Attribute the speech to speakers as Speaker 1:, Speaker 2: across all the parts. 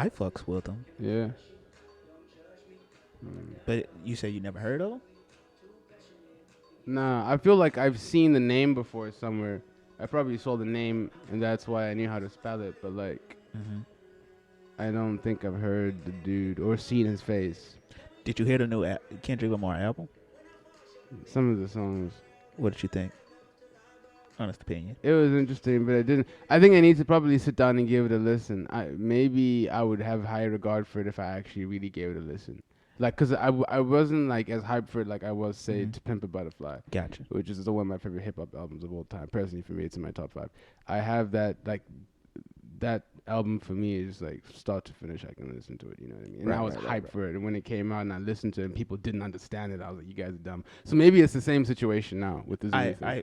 Speaker 1: I fucks with him.
Speaker 2: Yeah.
Speaker 1: But you say you never heard of him?
Speaker 2: Nah, I feel like I've seen the name before somewhere. I probably saw the name, and that's why I knew how to spell it. But like,
Speaker 1: Mm-hmm.
Speaker 2: I don't think I've heard the dude or seen his face.
Speaker 1: Did you hear the new Kendrick Lamar album?
Speaker 2: Some of the songs.
Speaker 1: What did you think? Honest opinion.
Speaker 2: It was interesting, but I didn't. I think I need to probably sit down and give it a listen. Maybe I would have high regard for it if I actually really gave it a listen. Like, cause I wasn't like as hyped for it like I was say
Speaker 1: Mhm.
Speaker 2: to Pimp a Butterfly,
Speaker 1: Gotcha.
Speaker 2: which is the one of my favorite hip hop albums of all time. Personally, for me, it's in my top 5. I have that album for me is like start to finish. I can listen to it. You know what I mean? And I was hyped for it. And when it came out and I listened to it, and people didn't understand it, I was like, you guys are dumb. So maybe it's the same situation now with this new thing.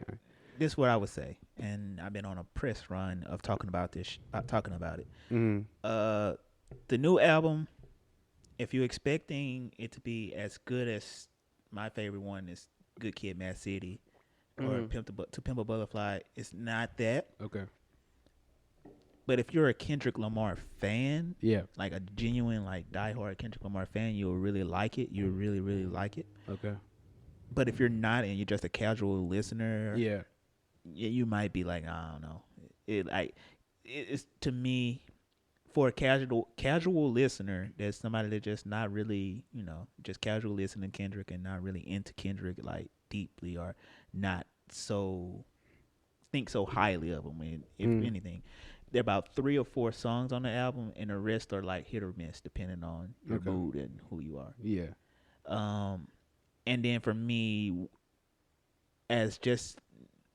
Speaker 1: This is what I would say, and I've been on a press run of talking about this, talking about it.
Speaker 2: Mm-hmm.
Speaker 1: The new album, if you're expecting it to be as good as my favorite one is Good Kid, Mad City, or To Pimp a Butterfly, it's not that.
Speaker 2: Okay.
Speaker 1: But if you're a Kendrick Lamar fan,
Speaker 2: Yeah.
Speaker 1: like a genuine, like diehard Kendrick Lamar fan, you'll really like it. You'll really, really like it.
Speaker 2: Okay.
Speaker 1: But if you're not and you're just a casual listener,
Speaker 2: Yeah.
Speaker 1: you might be like, I don't know. It's to me, for a casual listener, there's somebody that's just not really, just casual listening to Kendrick and not really into Kendrick like deeply, or not so think so highly of him. And if anything, there are about 3 or 4 songs on the album, and the rest are like hit or miss depending on your mood and who you are.
Speaker 2: Yeah.
Speaker 1: And then for me, as just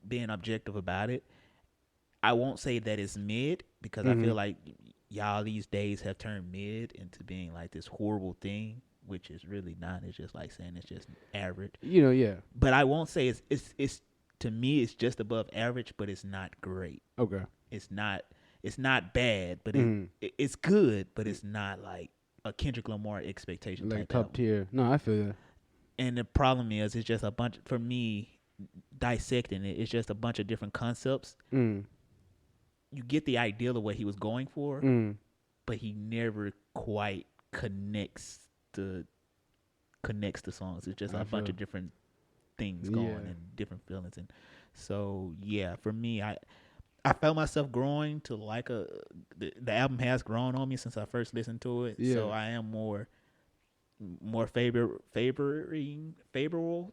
Speaker 1: being objective about it, I won't say that it's mid, because I feel like y'all these days have turned mid into being like this horrible thing, which is really not. It's just like saying it's just average.
Speaker 2: Yeah.
Speaker 1: But I won't say it's to me it's just above average, but it's not great.
Speaker 2: Okay.
Speaker 1: It's not bad, but it's good, but it's not like a Kendrick Lamar expectation
Speaker 2: Like
Speaker 1: type
Speaker 2: top
Speaker 1: album.
Speaker 2: tier. No, I feel that.
Speaker 1: And the problem is, it's just a bunch, for me, dissecting it, it's just a bunch of different concepts. You get the idea of what he was going for, but he never quite connects the songs. It's just a bunch of different things going and different feelings. And so, yeah, for me, I felt myself growing to like the album has grown on me since I first listened to it.
Speaker 2: Yeah.
Speaker 1: So I am more favorable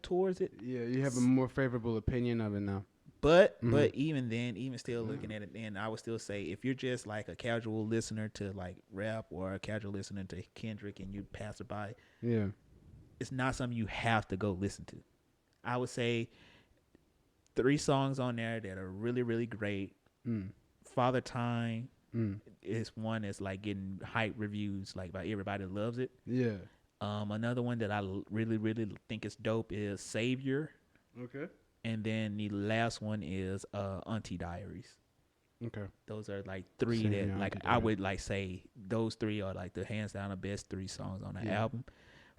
Speaker 1: towards it.
Speaker 2: Yeah, you have a more favorable opinion of it now.
Speaker 1: But even then, even still looking at it, then I would still say, if you're just like a casual listener to like rap, or a casual listener to Kendrick, and you pass it by, it's not something you have to go listen to. I would say 3 songs on there that are really, really great. Father Time is one that's like getting hype reviews, like by everybody that loves it.
Speaker 2: Yeah.
Speaker 1: Another one that I really, really think is dope is Savior.
Speaker 2: Okay.
Speaker 1: And then the last one is Auntie Diaries.
Speaker 2: Okay.
Speaker 1: Those are like 3
Speaker 2: Savior,
Speaker 1: that like
Speaker 2: Auntie
Speaker 1: I would like say those 3 are like the hands down the best 3 songs on the
Speaker 2: Yeah.
Speaker 1: album.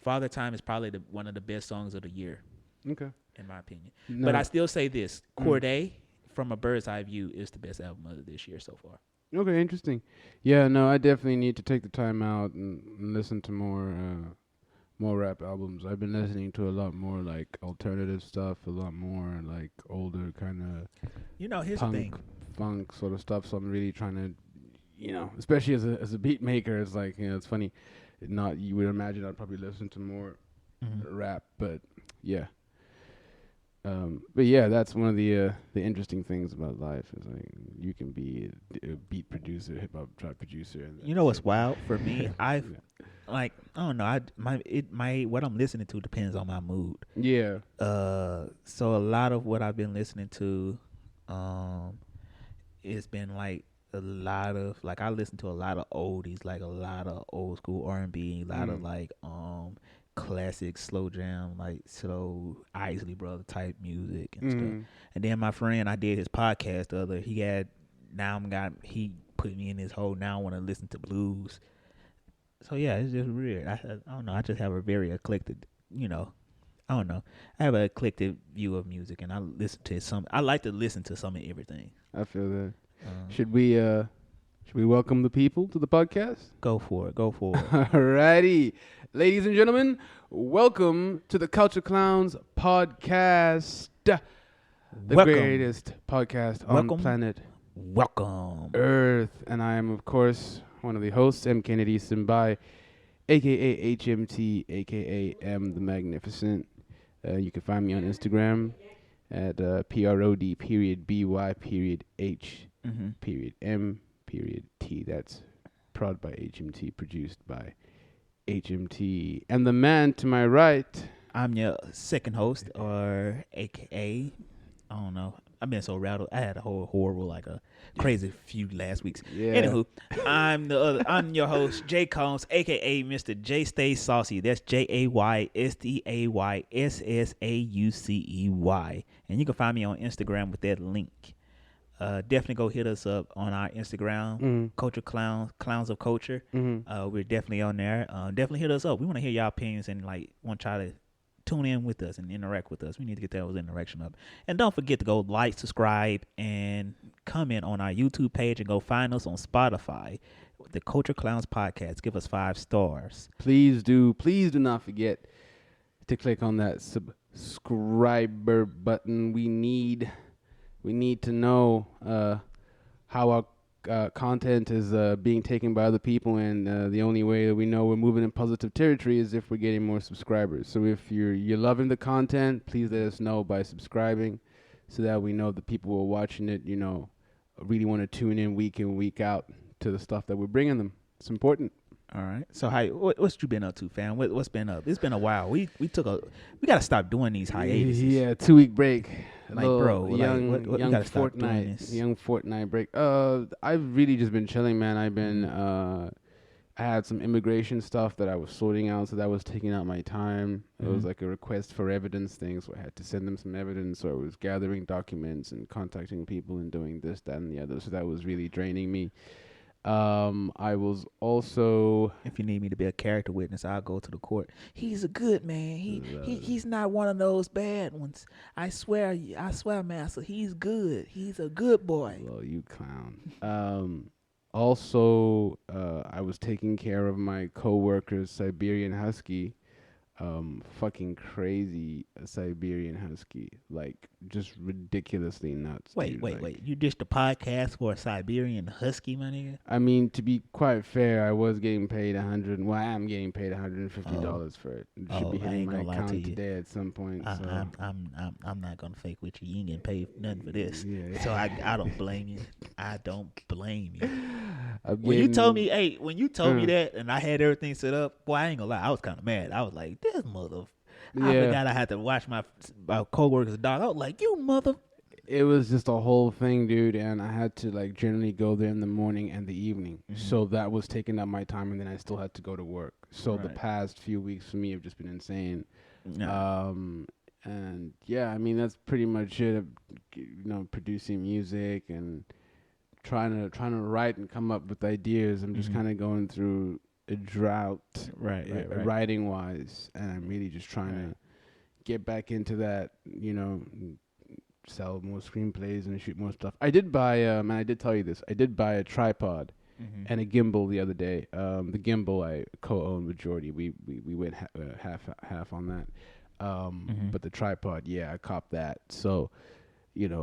Speaker 1: Father Time is probably one of the best songs of the year.
Speaker 2: Okay.
Speaker 1: In my opinion.
Speaker 2: No.
Speaker 1: But I still say this, Corday, From a Bird's Eye View, is the best album of this year so far.
Speaker 2: Okay, interesting. Yeah, no, I definitely need to take the time out and listen to more rap albums. I've been listening to a lot more like alternative stuff, a lot more like older kind of
Speaker 1: Here's
Speaker 2: punk,
Speaker 1: the thing.
Speaker 2: funk sort of stuff. So I'm really trying to, especially as a beat maker, it's like, it's funny. You would imagine I'd probably listen to more rap, but yeah. But yeah, that's one of the interesting things about life is like you can be a beat producer, hip hop track producer. And
Speaker 1: You know what's wild for me? I don't know. What I'm listening to depends on my mood.
Speaker 2: Yeah.
Speaker 1: So a lot of what I've been listening to, it's been like a lot of like I listen to a lot of oldies, like a lot of old school R&B, a lot of like classic slow jam, like slow Isley Brother type music and stuff. And then my friend, I did his podcast he put me in his whole now I want to listen to blues. So yeah, it's just weird. I don't know. I just have a very eclectic, I don't know. I have an eclectic view of music, and I like to listen to some of everything.
Speaker 2: I feel that. Should we Should we welcome the people to the podcast?
Speaker 1: Go for it. Go for it.
Speaker 2: Alrighty. Ladies and gentlemen, welcome to the Culture Clowns podcast. The
Speaker 1: Welcome.
Speaker 2: greatest podcast
Speaker 1: Welcome.
Speaker 2: on planet
Speaker 1: Welcome.
Speaker 2: Earth. And I am, of course, one of the hosts, M. Kennedy Simbai, a.k.a. HMT, a.k.a. M. the Magnificent. You can find me on Instagram at PROD period BY period H period M period T. That's prod by HMT, produced by HMT. And the man to my right.
Speaker 1: I'm your second host, or AKA, I don't know. I've been so rattled. I had a whole horrible, like a crazy few last weeks.
Speaker 2: Yeah.
Speaker 1: Anywho, I'm your host, Jay Combs, AKA Mr. J Stay Saucy. That's JayStaysaucey. And you can find me on Instagram with that link. Definitely go hit us up on our Instagram, Culture Clowns, Clowns of Culture. We're definitely on there. Definitely hit us up. We want to hear y'all opinions and like want y'all to tune in with us and interact with us. We need to get those interaction up. And don't forget to go like, subscribe, and comment on our YouTube page, and go find us on Spotify, the Culture Clowns Podcast. Give us 5 stars.
Speaker 2: Please do not forget to click on that subscriber button. We need to know how our content is being taken by other people, and the only way that we know we're moving in positive territory is if we're getting more subscribers. So if you're loving the content, please let us know by subscribing, so that we know the people who are watching it, really want to tune in week in, week out to the stuff that we're bringing them. It's important.
Speaker 1: All right. So what's you been up to, fam? What's been up? It's been a while. We gotta stop doing these hiatuses.
Speaker 2: Yeah, 2-week break.
Speaker 1: Like, bro,
Speaker 2: young
Speaker 1: we gotta stop doing
Speaker 2: fortnight,
Speaker 1: this.
Speaker 2: young fortnight break. I've really just been chilling, man. I've been I had some immigration stuff that I was sorting out, so that was taking out my time. It was like a request for evidence thing, so I had to send them some evidence. So I was gathering documents and contacting people and doing this, that, and the other. So that was really draining me. I was also.
Speaker 1: If you need me to be a character witness, I'll go to the court. He's a good man. He's not one of those bad ones. I swear, master. He's good. He's a good boy.
Speaker 2: Well, you clown. Also, I was taking care of my coworker's Siberian Husky. Fucking crazy Siberian Husky, like just ridiculously nuts.
Speaker 1: Wait. You ditched the podcast for a Siberian Husky, my nigga?
Speaker 2: I mean, to be quite fair, I was getting paid I am getting paid $150 for it. It should be hitting my account today at some point.
Speaker 1: I'm not gonna fake with you. You ain't getting paid nothing for this.
Speaker 2: Yeah.
Speaker 1: So I don't blame you. I don't blame you. When you told me that, and I had everything set up, boy, I ain't gonna lie, I was kind of mad. I was like, this mother. I forgot I had to watch my coworker's dog. I was like, you mother.
Speaker 2: It was just a whole thing, dude, and I had to like generally go there in the morning and the evening. So that was taking up my time, and then I still had to go to work. So the past few weeks for me have just been insane. And yeah, I mean, that's pretty much it. Producing music and trying to write and come up with ideas. I'm just kind of going through a drought, writing wise, and I'm really just trying to get back into that. Sell more screenplays and shoot more stuff. I did buy, and I did tell you this. I did buy a tripod and a gimbal the other day. The gimbal I co-own majority. We went half on that. But the tripod, I copped that. So.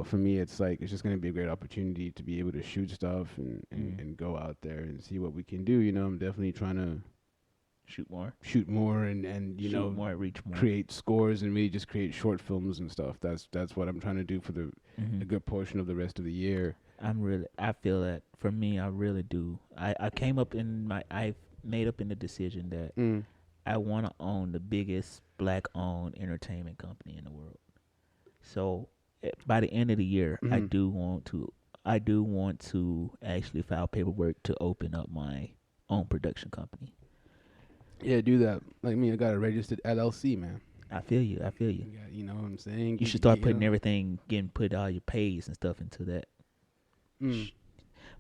Speaker 2: For me, it's like it's just going to be a great opportunity to be able to shoot stuff and go out there and see what we can do. I'm definitely trying to shoot more and shoot more, reach more, create scores and really just create short films and stuff. That's what I'm trying to do for a good portion of the rest of the year.
Speaker 1: I feel that for me, I really do. I've made up in the decision that I want to own the biggest black-owned entertainment company in the world. So by the end of the year, I do want to actually file paperwork to open up my own production company.
Speaker 2: Yeah, do that. Like me, I got a registered LLC, man.
Speaker 1: I feel you.
Speaker 2: You know what I'm saying?
Speaker 1: You should start putting everything, put all your pays and stuff into that.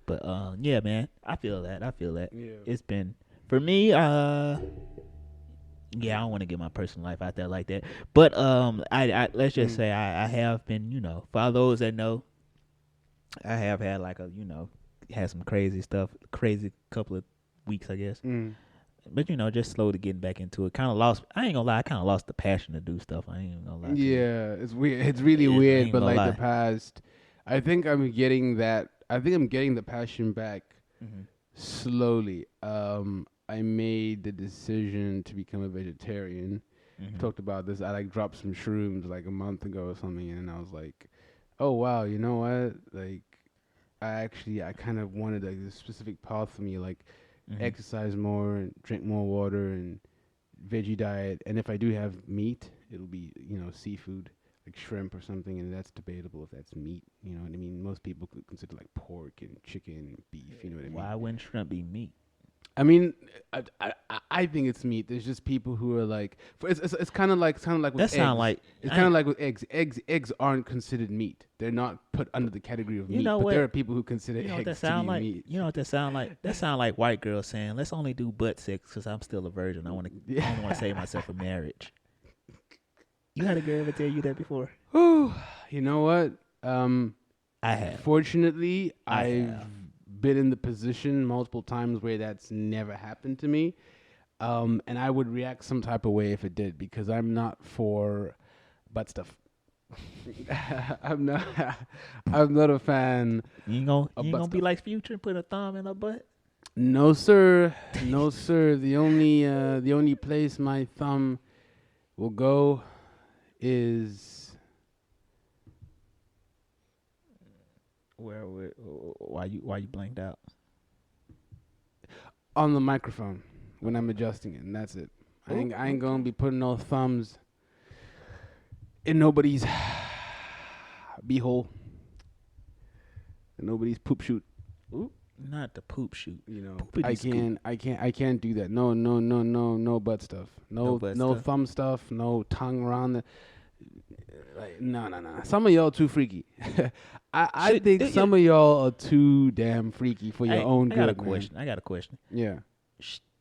Speaker 1: But yeah, man, I feel that. Yeah. It's been for me. Yeah, I don't want to get my personal life out there like that. But I let's just say I have been, for those that know, I have had like a, had some crazy stuff, crazy couple of weeks, I guess. But just slowly getting back into it. Kind of lost. I ain't gonna lie. I kind of lost the passion to do stuff. I ain't gonna lie.
Speaker 2: Yeah, it's weird. It's really
Speaker 1: I
Speaker 2: weird.
Speaker 1: ain't
Speaker 2: But
Speaker 1: gonna
Speaker 2: like
Speaker 1: lie.
Speaker 2: the past, I think I'm getting that. I think I'm getting the passion back slowly. I made the decision to become a vegetarian. Talked about this. I like dropped some shrooms like a month ago or something, and I was like, oh wow, you know what? Like, I kind of wanted like this specific path for me, like exercise more, and drink more water, and veggie diet. And if I do have meat, it'll be seafood like shrimp or something, and that's debatable if that's meat. You know what I mean? Most people could consider like pork and chicken and beef. You know what I mean?
Speaker 1: Why wouldn't shrimp be meat?
Speaker 2: I mean, I think it's meat. There's just people who are like, it's kind of like with
Speaker 1: That
Speaker 2: eggs.
Speaker 1: sound like
Speaker 2: It's kind of like with eggs. Eggs aren't considered meat. They're not put under the category of meat.
Speaker 1: know
Speaker 2: But
Speaker 1: what?
Speaker 2: there are people who consider
Speaker 1: You know what that
Speaker 2: eggs to
Speaker 1: sound
Speaker 2: be
Speaker 1: like?
Speaker 2: meat.
Speaker 1: You know what that sound like? That sound like white girls saying, "Let's only do butt sex because I'm still a virgin. I only want to save myself for marriage." You had a girl ever tell you that before?
Speaker 2: Whew. You know what?
Speaker 1: I have.
Speaker 2: Fortunately, I've
Speaker 1: have.
Speaker 2: been in the position multiple times where that's never happened to me. And I would react some type of way if it did, because I'm not for butt stuff. I'm not a fan.
Speaker 1: You ain't gonna be like Future and put a thumb in her butt?
Speaker 2: No sir. No sir. The only place my thumb will go is
Speaker 1: Why you blanked out?
Speaker 2: on the microphone when I'm adjusting it, and that's it. I ain't gonna be putting no thumbs in nobody's beehole, in nobody's poop shoot.
Speaker 1: Ooh, not the poop shoot.
Speaker 2: I can't do that. No butt stuff. No thumb stuff. No tongue around the. Like, no. Some of y'all too freaky. I think some of y'all are too damn freaky for your own good.
Speaker 1: I got a question.
Speaker 2: Yeah.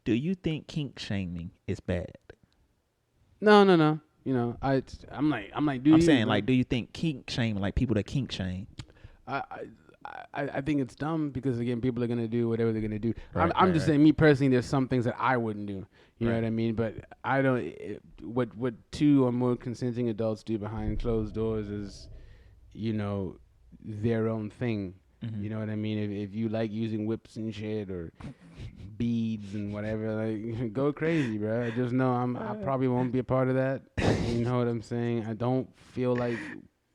Speaker 1: Do you think kink shaming is bad?
Speaker 2: No. I'm like, dude.
Speaker 1: I'm saying, like, do you think kink shaming, like people that kink shame?
Speaker 2: I think it's dumb because, again, people are gonna do whatever they're gonna do.
Speaker 1: I'm
Speaker 2: just saying, me personally, there's some things that I wouldn't do. You know what I mean? But I don't. What two or more consenting adults do behind closed doors is, their own thing. You know what I mean? If you like using whips and shit or beads and whatever, like, go crazy, bro. I just know I probably won't be a part of that. You know what I'm saying? I don't feel like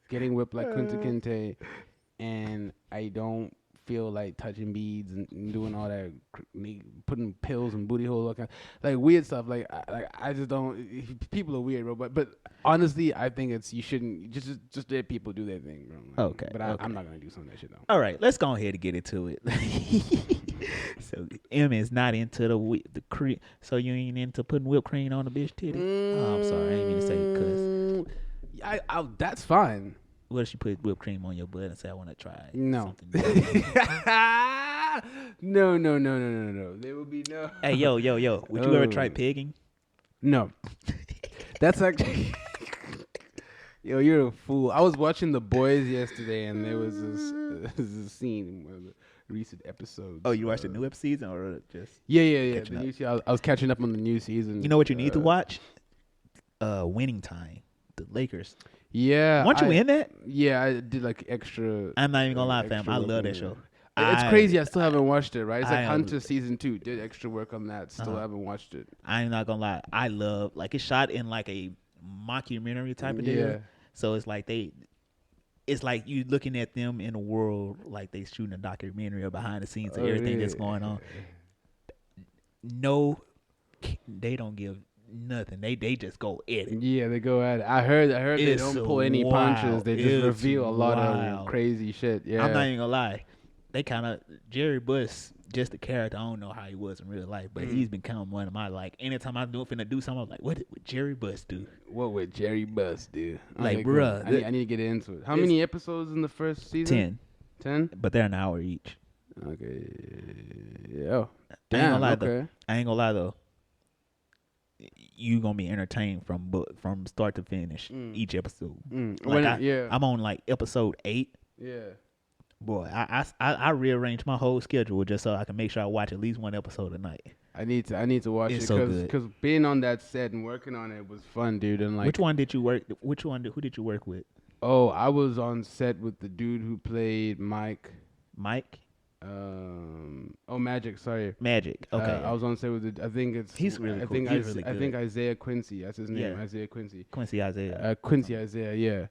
Speaker 2: getting whipped like Kunta Kinte, and I don't feel like touching beads and doing all that, putting pills in booty holes, like weird stuff. Like I just don't. People are weird, bro. But honestly, I think you shouldn't just let people do their thing, bro. Like,
Speaker 1: okay.
Speaker 2: But I'm not gonna do some of that shit though.
Speaker 1: All right, let's go ahead and get into it. So M is not into the cream. So you ain't into putting whipped cream on the bitch titty? Oh, I'm sorry, I ain't mean to say cuss.
Speaker 2: That's fine.
Speaker 1: What if she put whipped cream on your butt and say, I want to try
Speaker 2: No.
Speaker 1: something new?
Speaker 2: No. There will be no.
Speaker 1: Hey, yo. Would you ever try pigging?
Speaker 2: No. That's actually. Yo, you're a fool. I was watching The Boys yesterday, and there was this scene in one of the recent episodes.
Speaker 1: Oh, you watched the new season or just?
Speaker 2: Yeah. The new season. I was catching up on the new season.
Speaker 1: You know what you need to watch? Winning Time. The Lakers.
Speaker 2: Yeah.
Speaker 1: Weren't you in that?
Speaker 2: Yeah, I did like extra.
Speaker 1: I'm not even gonna lie, fam. I love that show.
Speaker 2: It's crazy. I still haven't watched it. Right? It's like
Speaker 1: I
Speaker 2: Hunter season 2. Did extra work on that. Still haven't watched it.
Speaker 1: I'm not gonna lie. I love, like, it's shot in like a mockumentary type of deal. So it's like it's like you looking at them in a world like they shooting a documentary or behind the scenes of everything that's going on. No, they don't give nothing. They just go at it.
Speaker 2: Yeah, they go at it. I heard they don't pull any punches. They just reveal a lot of crazy shit. Yeah,
Speaker 1: I'm not even gonna lie. They kind of Jerry Buss, just the character. I don't know how he was in real life, but he's become one of my, like, anytime I'm finna do something, I'm like, what would Jerry Buss do?
Speaker 2: What would Jerry Buss do?
Speaker 1: Like,
Speaker 2: okay,
Speaker 1: bruh,
Speaker 2: cool. I need to get into it. How many episodes in the first season?
Speaker 1: 10, but they're an hour each.
Speaker 2: Okay. Yeah.
Speaker 1: Damn. I ain't gonna lie though. You gonna be entertained from start to finish each episode. I'm on like episode 8.
Speaker 2: Yeah.
Speaker 1: Boy, I rearranged my whole schedule just so I can make sure I watch at least one episode a night.
Speaker 2: I need to watch
Speaker 1: It's
Speaker 2: it
Speaker 1: so good.
Speaker 2: because being on that set and working on it was fun, dude. And
Speaker 1: Which
Speaker 2: like,
Speaker 1: one did you work? Who did you work with?
Speaker 2: oh, I was on set with the dude who played Mike.
Speaker 1: Mike
Speaker 2: Magic. Sorry,
Speaker 1: Magic. Okay,
Speaker 2: I was on set with I think it's
Speaker 1: he's really cool. He's really good.
Speaker 2: I think Isaiah Quincy. That's his name.
Speaker 1: Yeah.
Speaker 2: Isaiah Quincy.
Speaker 1: Quincy Isaiah.
Speaker 2: Quincy Isaiah. Yeah.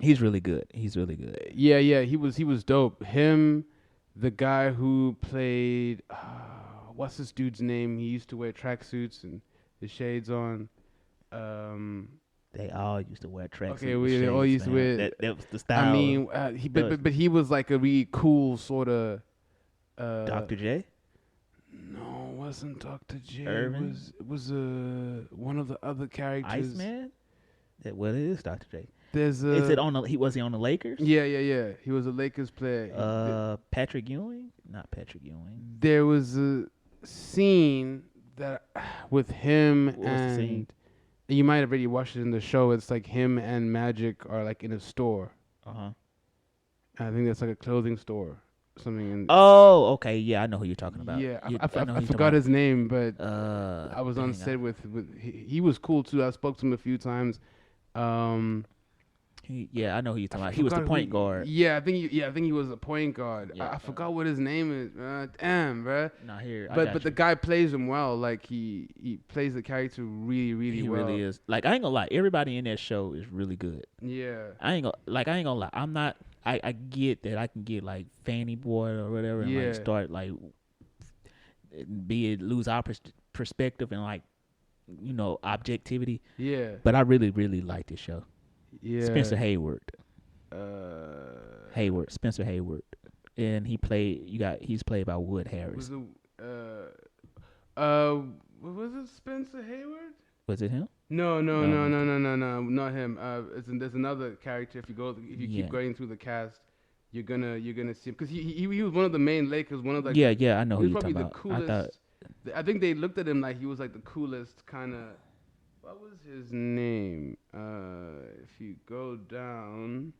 Speaker 1: He's really good. He's really good.
Speaker 2: Yeah. He was dope. Him, the guy who played what's this dude's name? He used to wear tracksuits and the shades on.
Speaker 1: They all used to wear tracksuits.
Speaker 2: Okay, they all used to wear.
Speaker 1: That was the style.
Speaker 2: I mean, but he was like a really cool sort of.
Speaker 1: Dr. J.
Speaker 2: No, it wasn't Dr. J.
Speaker 1: Irvin?
Speaker 2: It was one of the other characters.
Speaker 1: Iceman. Well, it is Dr. J.
Speaker 2: There's
Speaker 1: Is it on the? Was he on the Lakers?
Speaker 2: Yeah. He was a Lakers player.
Speaker 1: Patrick Ewing. Not Patrick Ewing.
Speaker 2: There was a scene that with him
Speaker 1: What was the scene?
Speaker 2: you might have already watched it in the show. It's like him and Magic are like in a store. I think that's like a clothing store, something.
Speaker 1: Oh, okay. Yeah, I know who you're talking about.
Speaker 2: Yeah,
Speaker 1: I
Speaker 2: I forgot his name, but I was on set with he was cool too. I spoke to him a few times.
Speaker 1: Yeah, I know who you're talking about. He was the point guard.
Speaker 2: Yeah, I think he was a point guard.
Speaker 1: Yeah,
Speaker 2: I forgot what his name is. Damn, bruh.
Speaker 1: Not here.
Speaker 2: But the guy plays him well. Like he plays the character really
Speaker 1: he
Speaker 2: well.
Speaker 1: He really is. Like I ain't gonna lie, everybody in that show is really good.
Speaker 2: Yeah.
Speaker 1: I ain't gonna lie. I'm not. I get that I can get like Fanny Boy or whatever and like start like lose our perspective and like objectivity.
Speaker 2: Yeah.
Speaker 1: But I really like this show.
Speaker 2: Yeah.
Speaker 1: Spencer Hayward. Spencer Hayward, and he's played by Wood Harris.
Speaker 2: Was it Spencer Hayward?
Speaker 1: Was it him?
Speaker 2: No, not him. There's another character. If you keep going through the cast, you're gonna see him because he was one of the main Lakers. One of the
Speaker 1: I know who you're talking about.
Speaker 2: Coolest. I think they looked at him like he was like the coolest kind of. What was his name? If you go down,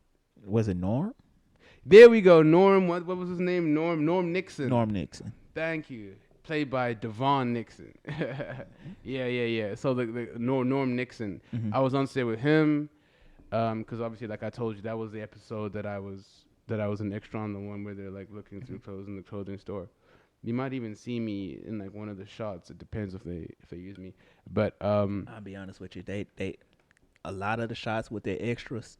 Speaker 1: was it Norm?
Speaker 2: There we go. Norm. What was his name? Norm Nixon.
Speaker 1: Norm Nixon.
Speaker 2: Thank you. Played by Devon Nixon. Yeah. So the Norm Nixon.
Speaker 1: Mm-hmm.
Speaker 2: I was on set with him, because obviously, like I told you, that was the episode that I was an extra on, the one where they're like looking through clothes in the clothing store. You might even see me in like one of the shots. It depends if they use me. But
Speaker 1: I'll be honest with you, they a lot of the shots with their extras,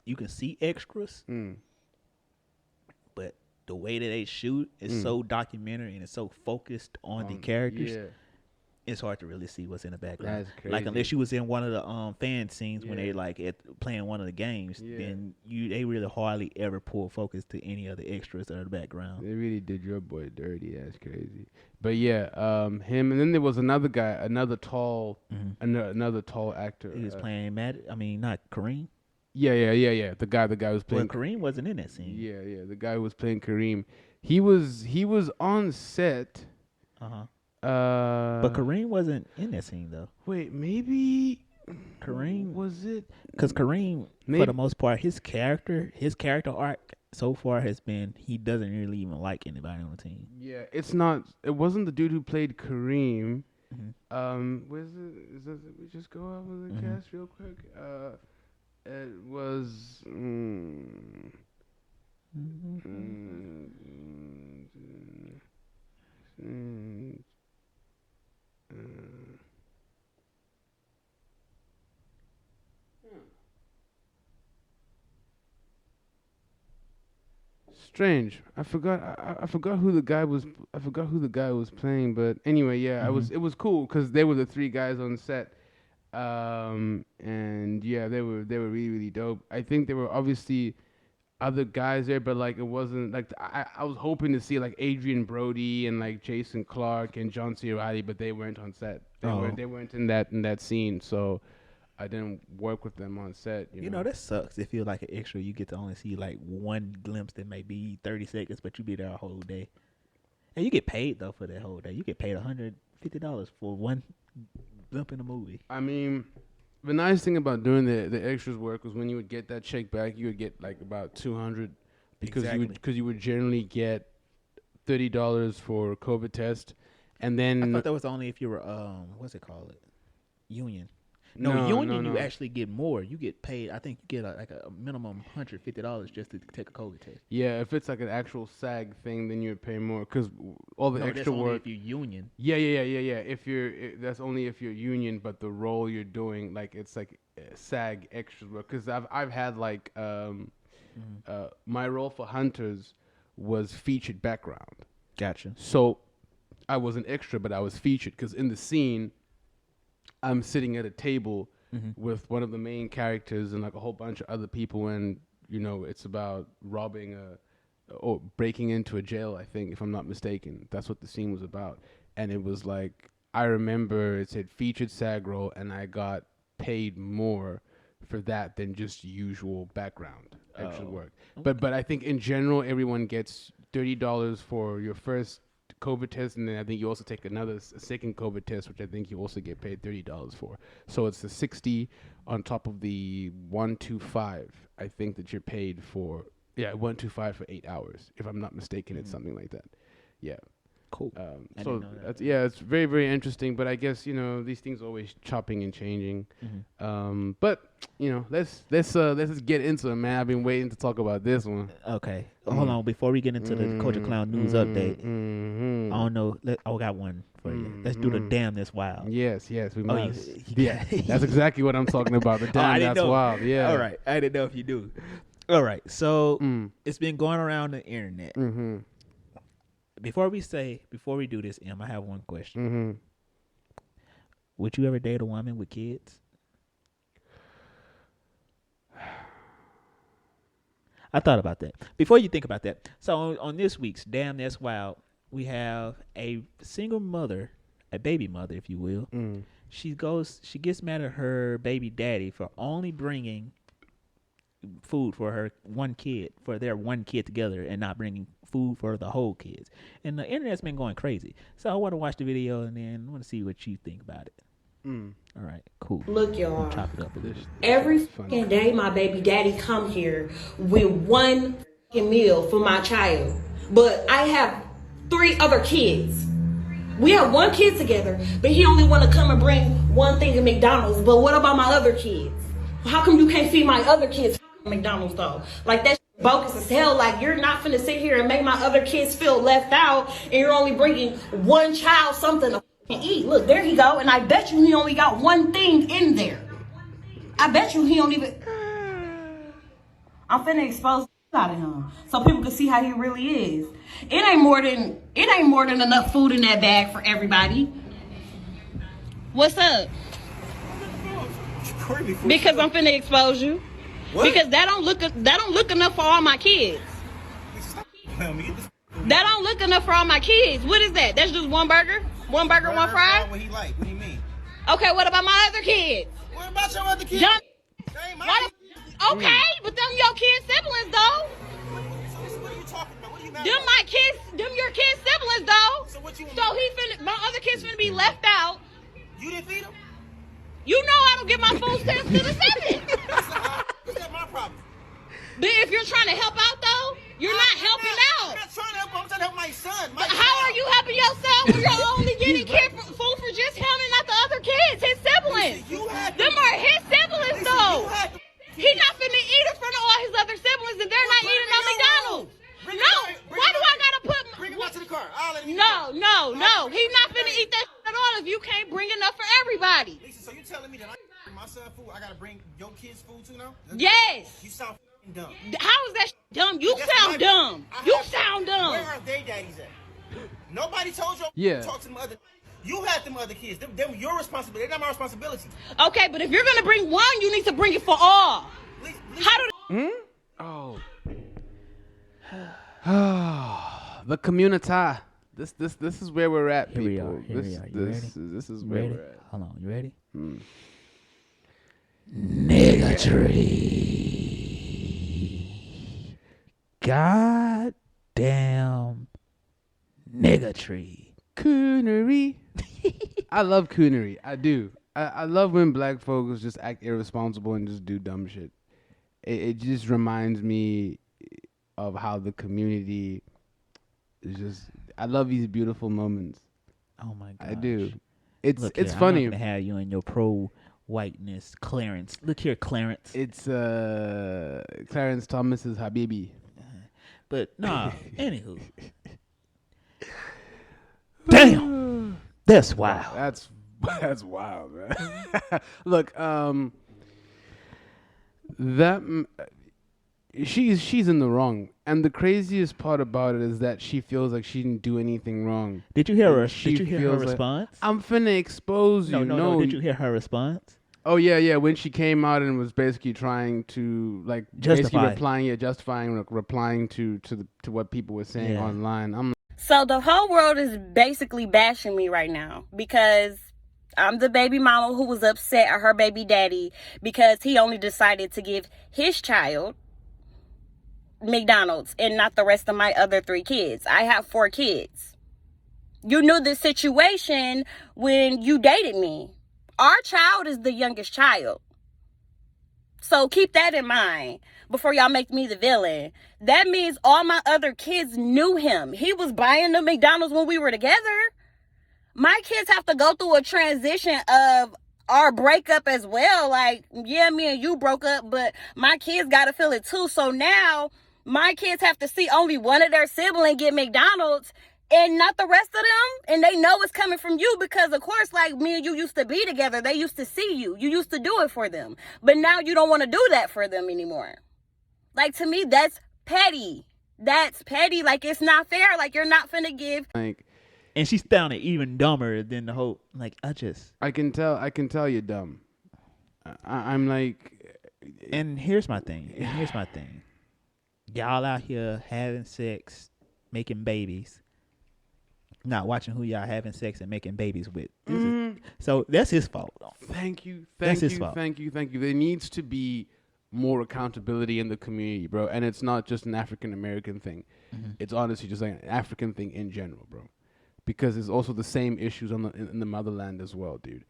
Speaker 1: you can see extras, but the way that they shoot is so documentary and it's so focused on the characters. Yeah. It's hard to really see what's in the background.
Speaker 2: That's crazy.
Speaker 1: Like unless you was in one of the fan scenes when they like playing one of the games, then they really hardly ever pull focus to any of the extras that are in the background.
Speaker 2: They really did your boy dirty. That's crazy. But yeah, him, and then there was another guy, another tall actor.
Speaker 1: He was playing not Kareem.
Speaker 2: Yeah. The guy was playing.
Speaker 1: Well, Kareem wasn't in that scene.
Speaker 2: Yeah. The guy who was playing Kareem, he was on set.
Speaker 1: But Kareem wasn't in that scene though.
Speaker 2: Wait, maybe
Speaker 1: Kareem
Speaker 2: was it?
Speaker 1: Because Kareem, for the most part, his character arc so far has been he doesn't really even like anybody on the team.
Speaker 2: Yeah, it wasn't the dude who played Kareem. Where's it? We just go over the cast real quick. It was. Strange. I forgot who the guy was. I forgot who the guy was playing. But anyway, yeah, it was cool because they were the three guys on set. And yeah, they were really, really dope. I think there were obviously other guys there, but like it wasn't like I was hoping to see like Adrian Brody and like Jason Clark and John C. Reilly, but they weren't on set. They weren't in that scene, so I didn't work with them on set. You know
Speaker 1: that sucks. If you're like an extra, you get to only see like one glimpse that may be 30 seconds, but you be there a whole day, and you get paid though for that whole day. You get paid $150 for one glimpse in a movie.
Speaker 2: I mean, the nice thing about doing the extras work was when you would get that check back, you would get like about $200 because
Speaker 1: Exactly.
Speaker 2: you would generally get $30 for COVID test, and then
Speaker 1: I thought that was only if you were what's it called? Union. No,
Speaker 2: no, no,
Speaker 1: union you
Speaker 2: no.
Speaker 1: actually get more. You get paid. I think you get like a minimum $150 just to take a COVID test.
Speaker 2: Yeah, if it's like an actual SAG thing, then you'd pay more because all the
Speaker 1: No, that's
Speaker 2: extra
Speaker 1: only
Speaker 2: work.
Speaker 1: if you union.
Speaker 2: Yeah. That's only if you're union, but the role you're doing, like it's like SAG extra work. Because I've had like my role for Hunters was featured background,
Speaker 1: Gotcha.
Speaker 2: so I was an extra, but I was featured because in the scene, I'm sitting at a table with one of the main characters and like a whole bunch of other people, and it's about robbing or breaking into a jail. I think, if I'm not mistaken, that's what the scene was about. And it was like, I remember it said featured SAG role, and I got paid more for that than just usual background extra work. But I think in general, everyone gets $30 for your first COVID test, and then I think you also take a second COVID test, which I think you also get paid $30 for. So it's the 60 on top of the 125. I think that you're paid for 125 for 8 hours, if I'm not mistaken. It's something like that. Yeah.
Speaker 1: Cool. I
Speaker 2: So
Speaker 1: didn't know that.
Speaker 2: that's it's very, very interesting. But I guess these things are always chopping and changing. But let's just get into it, man. I've been waiting to talk about this one.
Speaker 1: Okay. Hold on. Before we get into the Culture Clown news update, I don't know. I got one for you. Let's do the damn that's wild.
Speaker 2: Yes, we
Speaker 1: Oh,
Speaker 2: must. Yeah, that's exactly what I'm talking about. The
Speaker 1: I
Speaker 2: damn
Speaker 1: didn't
Speaker 2: that's
Speaker 1: know.
Speaker 2: wild. Yeah.
Speaker 1: All right. I didn't know if you do. All right. So it's been going around the internet. Before we do this, I have one question. Would you ever date a woman with kids? I thought about that. Before you think about that, so on this week's Damn That's Wild, we have a single mother, a baby mother, if you will. She gets mad at her baby daddy for only bringing food for their one kid together and not bringing food for the whole kids. And the internet's been going crazy. So I want to watch the video and then I want to see what you think about it. All right, cool.
Speaker 3: Look, y'all.
Speaker 1: Chop it up a little.
Speaker 3: Every fucking day, my baby daddy come here with one fucking meal for my child. But I have 3 other kids. We have 1 kid together, but he only want to come and bring one thing of McDonald's. But what about my other kids? How come you can't feed my other kids McDonald's though? Like that's bogus as hell. Like you're not finna sit here and make my other kids feel left out, and you're only bringing one child something to eat. Look, there he go, and I bet you he only got one thing in there. I bet you he don't even. I'm finna expose out of him so people can see how he really is. It ain't more than enough food in that bag for everybody. What's up? Because I'm finna expose you. What? Because that don't look enough for all my kids. That don't look enough for all my kids. What is that? That's just one burger? One burger, one fry?
Speaker 4: What he like? What do you mean?
Speaker 3: Okay, what about my other kids?
Speaker 4: What about your other kids?
Speaker 3: Okay, but them your kids' siblings though.
Speaker 4: What are you talking about? What are you mad
Speaker 3: Them
Speaker 4: about?
Speaker 3: my kids, them your kids' siblings though.
Speaker 4: So what you?
Speaker 3: My other kids finna be left out.
Speaker 4: You didn't feed them?
Speaker 3: You know I don't get my food stamps to the 7th.
Speaker 4: What's that my problem?
Speaker 3: But if you're trying to help out though, you're not helping
Speaker 4: I'm
Speaker 3: out.
Speaker 4: not trying to help him. I'm trying to help my son.
Speaker 3: But how are you helping yourself when you're only getting food for just him and not the other kids, his siblings? Them are his siblings though. He not finna eat in front of all his other siblings and they're not eating on McDonald's. No, why do I gotta put?
Speaker 4: Bring him out to the car. I'll let him eat.
Speaker 3: No. He's not finna eat that at all if you can't bring enough for everybody.
Speaker 4: Lisa, so you telling me that I bring my son food? I gotta bring your kids food too now?
Speaker 3: Yes.
Speaker 4: You sound dumb.
Speaker 3: How is that dumb? You sound dumb. You sound dumb.
Speaker 4: Where are they daddies at? Nobody told you.
Speaker 2: Yeah.
Speaker 4: Talk to them other. You had them other kids. Them your responsibility. They're not my responsibility.
Speaker 3: Okay, but if you're gonna bring one, you need to bring it for all. How do?
Speaker 2: The community. This is where we're at,
Speaker 1: Here
Speaker 2: people.
Speaker 1: we are. You ready?
Speaker 2: This is
Speaker 1: You
Speaker 2: where
Speaker 1: ready?
Speaker 2: we're at.
Speaker 1: Hold on. You ready? Niggatry. Goddamn niggatry.
Speaker 2: Coonery. I love coonery. I do. I love when black folks just act irresponsible and just do dumb shit. It just reminds me of how the community is just. I love these beautiful moments.
Speaker 1: Oh my god.
Speaker 2: I do. It's
Speaker 1: Look
Speaker 2: it's
Speaker 1: here,
Speaker 2: funny.
Speaker 1: I'm not gonna have you and your pro whiteness, Clarence. Look here, Clarence.
Speaker 2: It's Clarence Thomas's Habibi.
Speaker 1: But nah. Anywho. Damn. That's wild.
Speaker 2: That's wild, man. Look, that she's in the wrong, and the craziest part about it is that she feels like she didn't do anything wrong.
Speaker 1: Did you hear her?
Speaker 2: She
Speaker 1: Did you hear her
Speaker 2: feels like,
Speaker 1: response?
Speaker 2: I'm finna expose you.
Speaker 1: No. Did you hear her response?
Speaker 2: Oh yeah. When she came out and was basically trying to like
Speaker 1: Justify.
Speaker 2: replying to what people were saying online. I'm
Speaker 3: So the whole world is basically bashing me right now because I'm the baby mama who was upset at her baby daddy because he only decided to give his child McDonald's and not the rest of my other 3 kids. I have 4 kids. You knew the situation when you dated me. Our child is the youngest child. So keep that in mind before y'all make me the villain. That means all my other kids knew him. He was buying the McDonald's when we were together. My kids have to go through a transition of our breakup as well. Like, yeah, me and you broke up, but my kids got to feel it too. So now my kids have to see only one of their siblings get McDonald's and not the rest of them. And they know it's coming from you because, of course, like me and you used to be together. They used to see you. You used to do it for them. But now you don't want to do that for them anymore. Like, to me, that's petty. That's petty. Like, it's not fair. Like, you're not finna give.
Speaker 2: like,
Speaker 1: And she sounded even dumber than the whole. Like
Speaker 2: I can tell you're dumb. I'm like,
Speaker 1: And here's my thing. Y'all out here having sex, making babies, not watching who y'all having sex and making babies with. So that's his fault.
Speaker 2: Thank you.
Speaker 1: That's his fault.
Speaker 2: Thank you. There needs to be more accountability in the community, bro. And it's not just an African American thing. It's honestly just like an African thing in general, bro. Because it's also the same issues in the motherland as well, dude.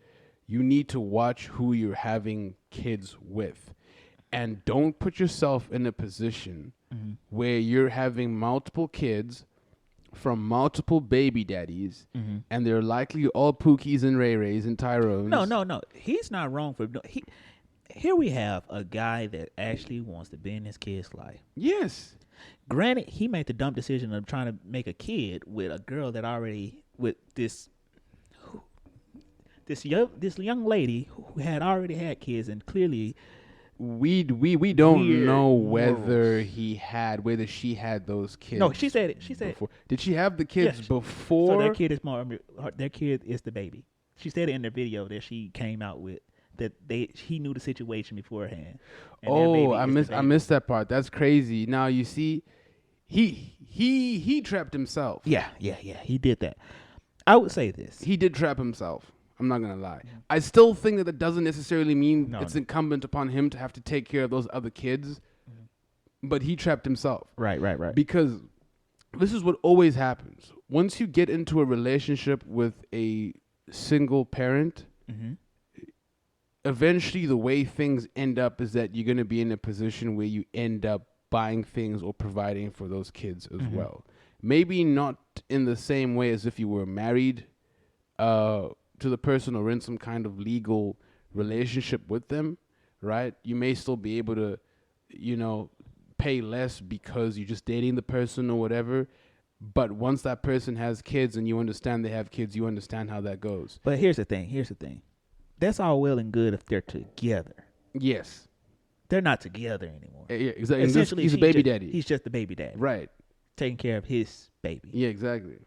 Speaker 2: You need to watch who you're having kids with. And don't put yourself in a position where you're having multiple kids from multiple baby daddies, and they're likely all Pookies and Ray Rays and Tyrones.
Speaker 1: No. He's not wrong for here we have a guy that actually wants to be in his kid's life.
Speaker 2: Yes.
Speaker 1: Granted, he made the dumb decision of trying to make a kid with a girl that already with this young lady who had already had kids, and clearly
Speaker 2: we don't know whether
Speaker 1: morals.
Speaker 2: whether she had those kids.
Speaker 1: No, she said it. She said
Speaker 2: before. Did she have the kids
Speaker 1: yes.
Speaker 2: before?
Speaker 1: So their kid is the baby. She said it in the video that she came out with, that he knew the situation beforehand.
Speaker 2: Oh, I missed that part. That's crazy. Now you see, he trapped himself.
Speaker 1: Yeah, he did that. I would say this.
Speaker 2: He did trap himself. I'm not gonna lie. I still think that doesn't necessarily mean it's incumbent upon him to have to take care of those other kids, but he trapped himself.
Speaker 1: Right.
Speaker 2: Because this is what always happens. Once you get into a relationship with a single parent, eventually the way things end up is that you're gonna be in a position where you end up buying things or providing for those kids as well. Maybe not in the same way as if you were married to the person or in some kind of legal relationship with them, right? You may still be able to, pay less because you're just dating the person or whatever. But once that person has kids and you understand they have kids, you understand how that goes.
Speaker 1: But here's the thing. That's all well and good if they're together.
Speaker 2: Yes.
Speaker 1: They're not together anymore.
Speaker 2: Yeah, exactly.
Speaker 1: Essentially,
Speaker 2: he's a baby daddy.
Speaker 1: He's just the baby daddy.
Speaker 2: Right.
Speaker 1: Taking care of his baby.
Speaker 2: Yeah, exactly.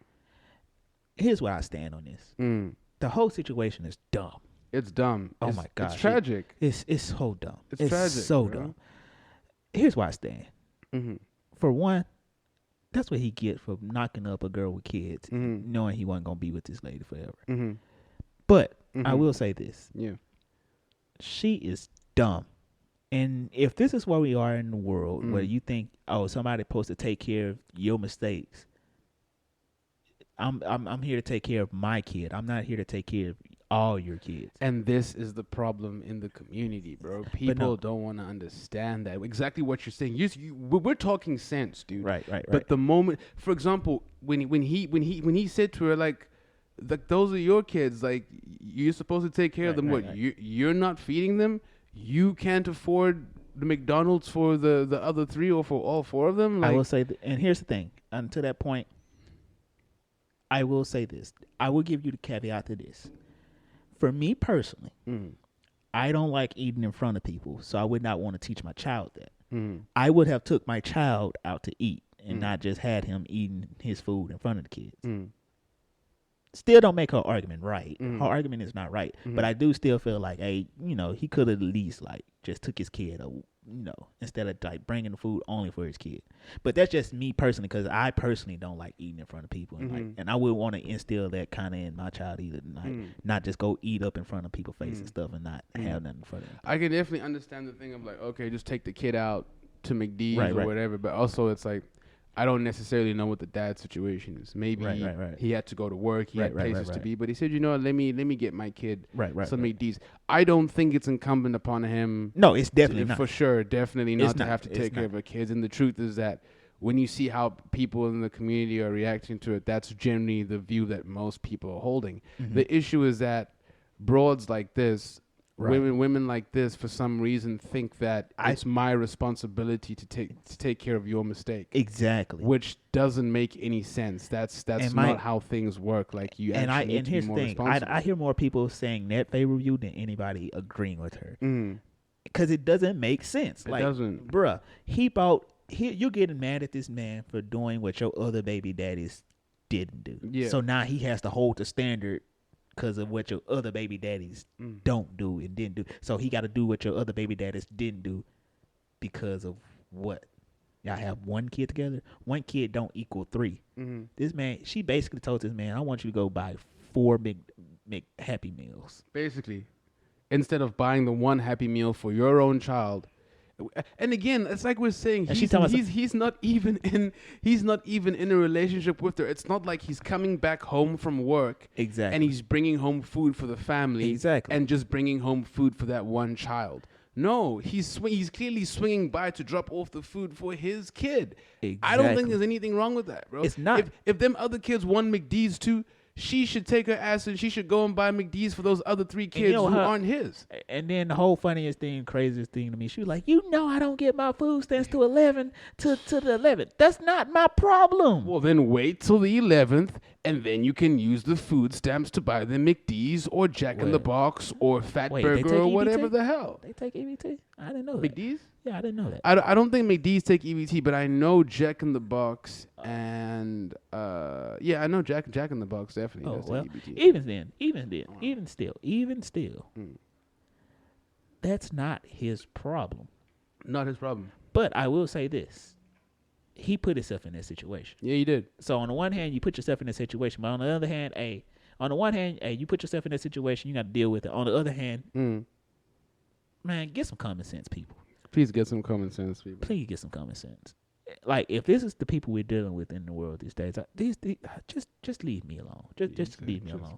Speaker 1: Here's where I stand on this. The whole situation is dumb.
Speaker 2: It's dumb.
Speaker 1: Oh my God.
Speaker 2: It's tragic.
Speaker 1: It's so dumb.
Speaker 2: It's tragic.
Speaker 1: So
Speaker 2: bro.
Speaker 1: dumb. Here's where I stand. For one, that's what he gets for knocking up a girl with kids, knowing he wasn't gonna be with this lady forever. But I will say this.
Speaker 2: Yeah.
Speaker 1: She is dumb. And if this is where we are in the world, where you think, somebody's supposed to take care of your mistakes, I'm here to take care of my kid. I'm not here to take care of all your kids.
Speaker 2: And this is the problem in the community, bro. People don't want to understand that. Exactly what you're saying. We're talking sense, dude.
Speaker 1: Right.
Speaker 2: But the moment, for example, when he said to her, like those are your kids, like you're supposed to take care of them. Right. You're not feeding them. You can't afford the McDonald's for the other 3 or for all 4 of them. Like,
Speaker 1: I will say, and here's the thing. Until that point, I will say this. I will give you the caveat to this. For me personally, I don't like eating in front of people, so I would not want to teach my child that. I would have took my child out to eat and not just had him eating his food in front of the kids. Still don't make her argument right. Her argument is not right, but I do still feel like, hey, he could have at least like just took his kid, instead of like bringing the food only for his kid. But that's just me personally, because I personally don't like eating in front of people, and I would want to instill that kind of in my child either, not just go eat up in front of people's face and stuff and not have nothing for them.
Speaker 2: I can definitely understand the thing of like, okay, just take the kid out to McD's or whatever, but also it's like, I don't necessarily know what the dad situation is. Maybe he had to go to work, he had places to be, but he said, let me get my kid some McD's. I don't think it's incumbent upon him.
Speaker 1: No, it's definitely not.
Speaker 2: For sure, definitely not to have to take care of our kids. And the truth is that when you see how people in the community are reacting to it, that's generally the view that most people are holding. The issue is that broads like this, women like this, for some reason, think that it's my responsibility to take care of your mistake.
Speaker 1: Exactly.
Speaker 2: Which doesn't make any sense. That's not how things work. Like you actually need to be more responsible.
Speaker 1: I hear more people saying that favor you than anybody agreeing with her. Because it doesn't make sense.
Speaker 2: It doesn't.
Speaker 1: Bruh, you're getting mad at this man for doing what your other baby daddies didn't do. Yeah. So now he has to hold the standard because of what your other baby daddies don't do and didn't do. So he got to do what your other baby daddies didn't do because of what? Y'all have one kid together? One kid don't equal 3. This man, she basically told this man, I want you to go buy 4 big Happy Meals.
Speaker 2: Basically. Instead of buying the one Happy Meal for your own child. And again, it's like we're saying, he's not even in a relationship with her. It's not like he's coming back home from work, and he's bringing home food for the family, and just bringing home food for that one child. No, he's clearly swinging by to drop off the food for his kid. I don't think there's anything wrong with that, bro.
Speaker 1: It's not.
Speaker 2: If them other kids want McD's too, she should take her ass and she should go and buy McD's for those other 3 kids who aren't his.
Speaker 1: And then the whole funniest thing, craziest thing to me, she was like, I don't get my food stamps to the 11th. That's not my problem.
Speaker 2: Well, then wait till the 11th, and then you can use the food stamps to buy the McD's or Jack in the Box or Fatburger or whatever the hell.
Speaker 1: They take EBT? I didn't know that.
Speaker 2: McD's?
Speaker 1: Yeah, I didn't know that.
Speaker 2: I don't think McD's take EBT, but I know Jack in the Box and I know Jack in the Box definitely does take EBT. Even still,
Speaker 1: that's not his problem.
Speaker 2: Not his problem.
Speaker 1: But I will say this. He put himself in that situation.
Speaker 2: Yeah, he did.
Speaker 1: So on the one hand, you put yourself in that situation, but on the other hand, you put yourself in that situation, you got to deal with it. On the other hand, man, get some common sense, people.
Speaker 2: Please get some common sense, people.
Speaker 1: Please get some common sense. Like, if this is the people we're dealing with in the world these days, just leave me alone. Just leave me alone.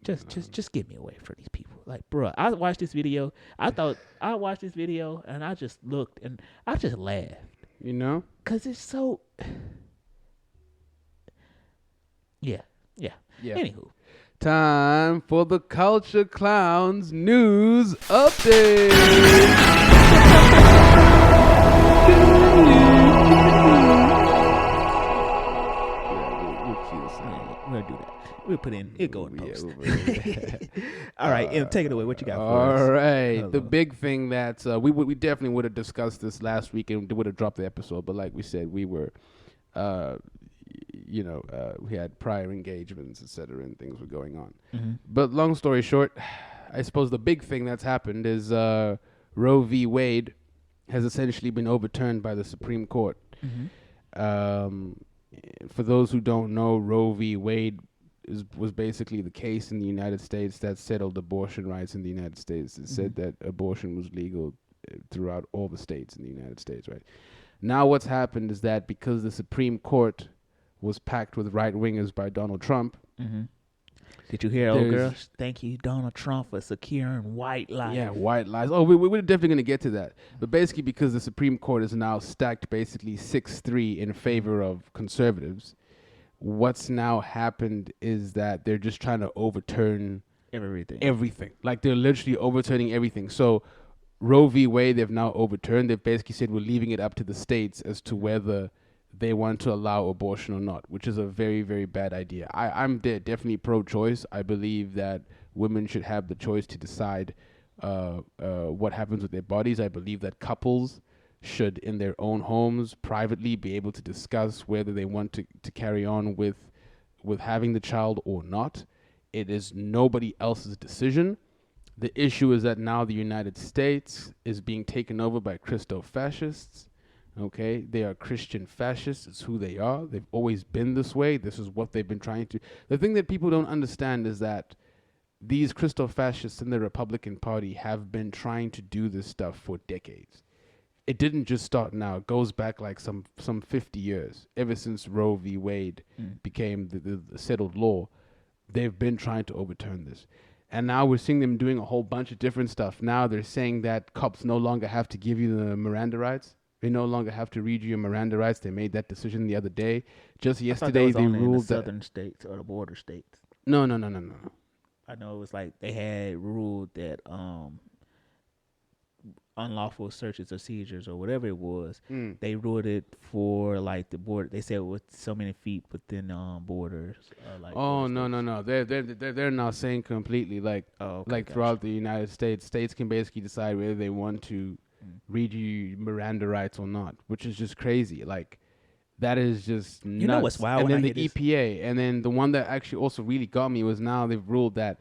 Speaker 1: Just get me away from these people. Like, bro, I watched this video. I watched this video and I just looked and I just laughed. Because it's so. Yeah. Anywho.
Speaker 2: Time for the Culture Clowns News Update.
Speaker 1: We'll do that. We'll put in. It'll go in post. All right, take it away. What you got for us?
Speaker 2: All right. The big thing that we definitely would have discussed this last week and would have dropped the episode, but like we said, we were, we had prior engagements, etc., and things were going on. But long story short, I suppose the big thing that's happened is Roe v. Wade has essentially been overturned by the Supreme Court. For those who don't know, Roe v. Wade was basically the case in the United States that settled abortion rights in the United States. It said that abortion was legal throughout all the states in the United States, right? Now what's happened is that because the Supreme Court was packed with right-wingers by Donald Trump,
Speaker 1: Did you hear, old girl?
Speaker 2: There's-
Speaker 1: Thank you, Donald Trump, for securing white lives.
Speaker 2: Yeah, white lies. Oh, we're definitely going to get to that. But basically, because the Supreme Court is now stacked basically 6-3 in favor of conservatives, what's now happened is that they're just trying to overturn everything. Like, they're literally overturning everything. So Roe v. Wade, they've now overturned. They've basically said we're leaving it up to the states as to whether they want to allow abortion or not, which is a very, very bad idea. I'm definitely pro-choice. I believe that women should have the choice to decide what happens with their bodies. I believe that couples should, in their own homes, privately be able to discuss whether they want to carry on with having the child or not. It is nobody else's decision. The issue is that now the United States is being taken over by Christo-fascists. Okay, they are Christian fascists. It's who they are. They've always been this way. This is what they've been trying to. The thing that people don't understand is that these Christo-fascists in the Republican Party have been trying to do this stuff for decades. It didn't just start now. It goes back like some 50 years. Ever since Roe v. Wade became the settled law, they've been trying to overturn this. And now we're seeing them doing a whole bunch of different stuff. Now they're saying that cops no longer have to give you the Miranda rights. They no longer have to read you your Miranda rights. They made that decision the other day. Just yesterday, they ruled
Speaker 1: in the
Speaker 2: that
Speaker 1: southern states or the border states.
Speaker 2: No.
Speaker 1: I know it was like they had ruled that unlawful searches or seizures or whatever it was, they ruled it for like the border. They said with so many feet within borders.
Speaker 2: No. They're now saying completely like throughout the United States, states can basically decide whether they want to read you Miranda rights or not, which is just crazy. Like, that is just nuts.
Speaker 1: You know what's wild?
Speaker 2: And then the EPA, and then the one that actually also really got me was now they've ruled that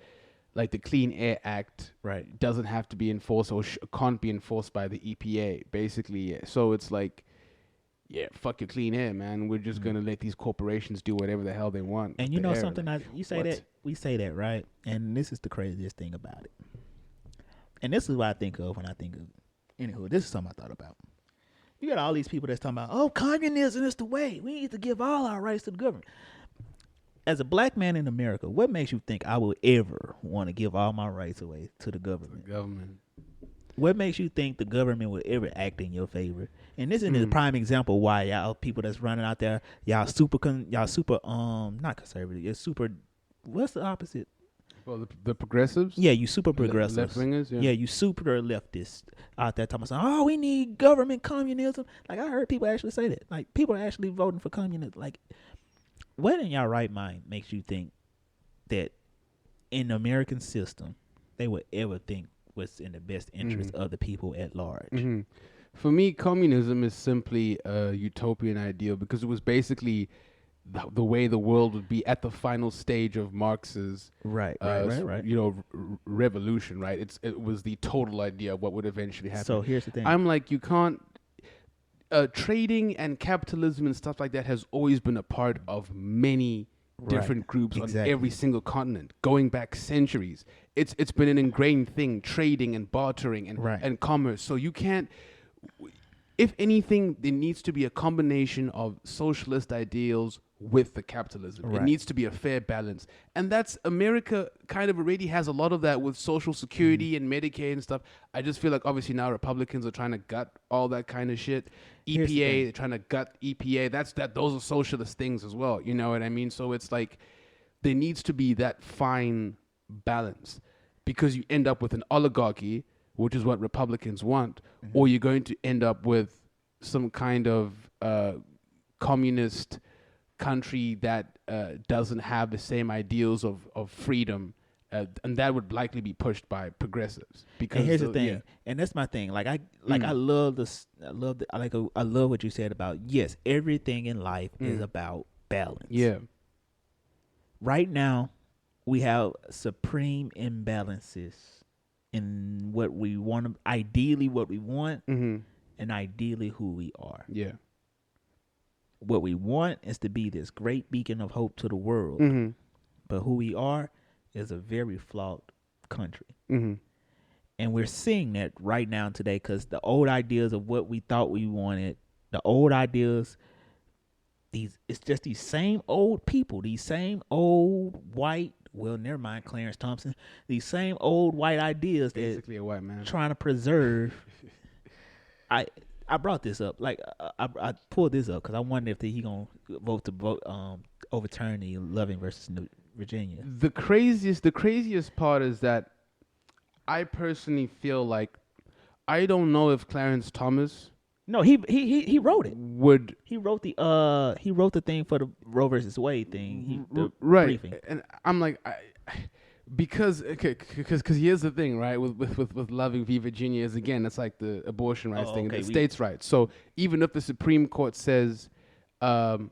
Speaker 2: like the Clean Air Act doesn't have to be enforced or can't be enforced by the EPA, basically. Yeah. So it's like, yeah, fuck your clean air, man. We're just gonna let these corporations do whatever the hell they want.
Speaker 1: And you know something? You say that, we say that, right? And this is the craziest thing about it. And this is what I think of when I think of. Anywho, this is something I thought about. You got all these people that's talking about, oh, communism is the way. We need to give all our rights to the government. As a black man in America, what makes you think I would ever want to give all my rights away to the government? What makes you think the government would ever act in your favor? And this is a prime example why y'all people that's running out there, y'all super not conservative. You're super. What's the opposite?
Speaker 2: Well, the progressives?
Speaker 1: Yeah, you super progressives.
Speaker 2: Left-wingers, yeah.
Speaker 1: Yeah, you super leftists out there talking about, oh, we need government communism. Like, I heard people actually say that. Like, people are actually voting for communism. Like, what in your right mind makes you think that in the American system, they would ever think what's in the best interest of the people at large?
Speaker 2: For me, communism is simply a utopian ideal because it was basically the way the world would be at the final stage of Marx's revolution, right? It was the total idea of what would eventually happen.
Speaker 1: So here's the thing.
Speaker 2: I'm like, you can't trading and capitalism and stuff like that has always been a part of many different groups on every single continent, going back centuries. It's been an ingrained thing, trading and bartering and commerce. So you can't. If anything, there needs to be a combination of socialist ideals with the capitalism. It needs to be a fair balance. And that's America kind of already has a lot of that with Social Security and Medicaid and stuff. I just feel like obviously now Republicans are trying to gut all that kind of shit. EPA, they're trying to gut EPA. Those are socialist things as well. You know what I mean? So it's like there needs to be that fine balance because you end up with an oligarchy, which is what Republicans want, or you're going to end up with some kind of communist country that doesn't have the same ideals of freedom, and that would likely be pushed by progressives. Because
Speaker 1: and here's the thing, and that's my thing. Like I love this. I love what you said about yes, everything in life is about balance.
Speaker 2: Yeah.
Speaker 1: Right now, we have supreme imbalances in what we want, ideally what we want, and ideally who we are.
Speaker 2: Yeah.
Speaker 1: What we want is to be this great beacon of hope to the world, but who we are is a very flawed country. And we're seeing that right now today because the old ideas of what we thought we wanted, the old ideas, it's just these same old people, these same old white well, never mind, Clarence Thompson. These same old white ideas that
Speaker 2: Basically a white man.
Speaker 1: trying to preserve. I brought this up. Like I pulled this up because I wonder if he gonna vote overturn the Loving versus Virginia.
Speaker 2: The craziest part is that I personally feel like I don't know if Clarence Thomas
Speaker 1: No, he wrote it.
Speaker 2: would
Speaker 1: He wrote the thing for the Roe versus Wade thing. The
Speaker 2: right,
Speaker 1: briefing.
Speaker 2: and I'm like, because here's the thing, right? With Loving v. Virginia is again, it's like the abortion rights thing,
Speaker 1: okay,
Speaker 2: the states' rights. So even if the Supreme Court says, we're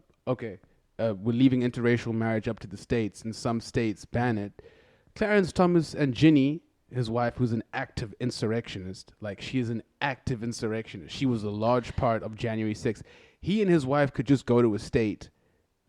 Speaker 2: leaving interracial marriage up to the states, and some states ban it, Clarence Thomas and Ginny, his wife, who's an active insurrectionist, like she is an active insurrectionist. She was a large part of January 6th. He and his wife could just go to a state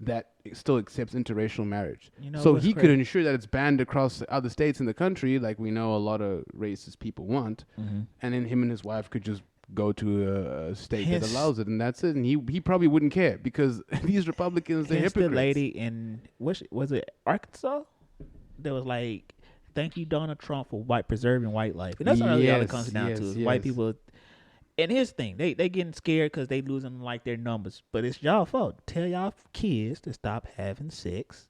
Speaker 2: that still accepts interracial marriage. So he could ensure that it's banned across other states in the country, like we know a lot of racist people want, and then him and his wife could just go to a state that allows it, and that's it. And he probably wouldn't care because these Republicans, they're hypocrites.
Speaker 1: The lady in was it Arkansas that was like, "Thank you, Donald Trump, for preserving white life," and that's really all it comes down to. Is white people. And here's the thing, they getting scared because they losing like their numbers, but it's y'all fault. Tell y'all kids to stop having sex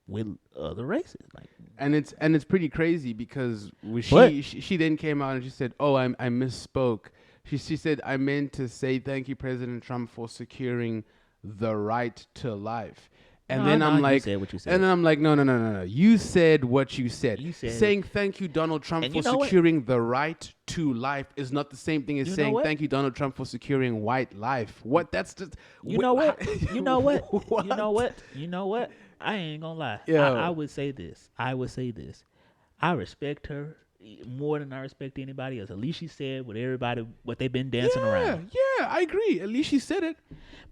Speaker 1: with other races. Like,
Speaker 2: and it's pretty crazy because she then came out and she said, "Oh, I misspoke." She said, "I meant to say thank you, President Trump, for securing the right to life." And then I'm like,
Speaker 1: you said what you said.
Speaker 2: And then I'm like, no. You said what you said. Saying
Speaker 1: it.
Speaker 2: thank you, Donald Trump, for securing the right to life is not the same thing as saying thank you, Donald Trump, for securing white life. What? That's just.
Speaker 1: You know what? You know what? You know what? I ain't gonna lie. I would say this. I respect her more than I respect anybody else. At least she said what they've been dancing around.
Speaker 2: Yeah, I agree. At least she said it.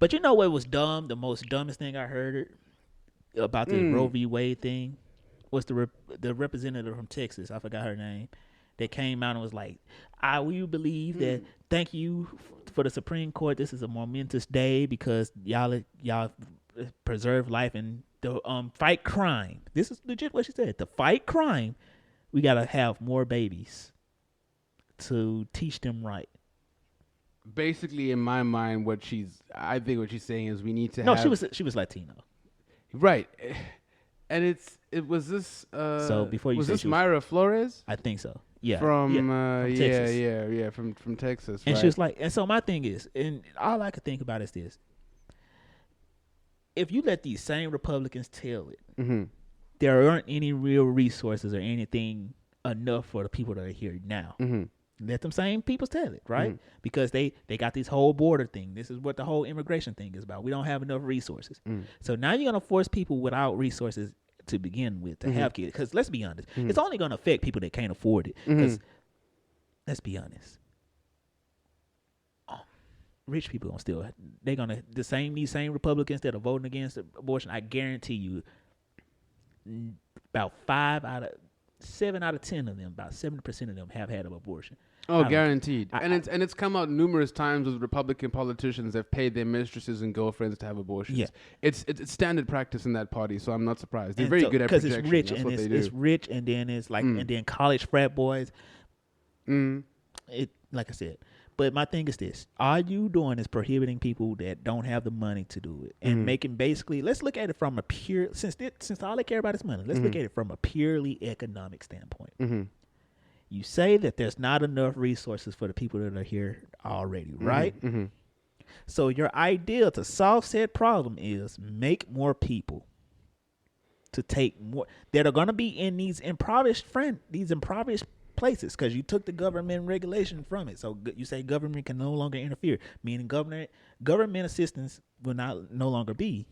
Speaker 1: But you know what was dumb? The most dumbest thing I heard about the Roe v. Wade thing was the representative from Texas. I forgot her name. That came out and was like, "We believe that. Thank you for the Supreme Court. This is a momentous day because y'all preserve life and the fight crime. This is legit what she said. To fight crime, we gotta have more babies to teach them right."
Speaker 2: Basically, in my mind, I think what she's saying is we need to.
Speaker 1: No, she was Latino.
Speaker 2: Right, and it was this.
Speaker 1: So before you
Speaker 2: was
Speaker 1: say
Speaker 2: this Myra Flores?
Speaker 1: I think so. Yeah,
Speaker 2: from
Speaker 1: Texas.
Speaker 2: from Texas.
Speaker 1: And
Speaker 2: right.
Speaker 1: she was like, and so my thing is, and all I could think about is this: if you let these same Republicans tell it, there aren't any real resources or anything enough for the people that are here now. Let them same people tell it, right? Because they got this whole border thing. This is what the whole immigration thing is about. We don't have enough resources. So now you're going to force people without resources to begin with to have kids. Because let's be honest, it's only going to affect people that can't afford it. Because let's be honest, rich people going to still, they're going to, these same Republicans that are voting against abortion, I guarantee you, about 7 out of 10 of them, about 70% of them have had an abortion.
Speaker 2: Oh, guaranteed. And it's come out numerous times with Republican politicians that have paid their mistresses and girlfriends to have abortions. Yeah. It's standard practice in that party, so I'm not surprised. They're very good at projection. Because it's rich, and it's rich, and then it's like, and then college frat boys. It, like I said. But my thing is this: all you doing is prohibiting people that don't have the money to do it, and making basically. Let's look at it from a pure since all they care about is money. Let's look at it from a purely economic standpoint. You say that there's not enough resources for the people that are here already, right? So your idea to solve said problem is make more people to take more that are going to be in these impoverished places because you took the government regulation from it. So you say government can no longer interfere, meaning government assistance will no longer be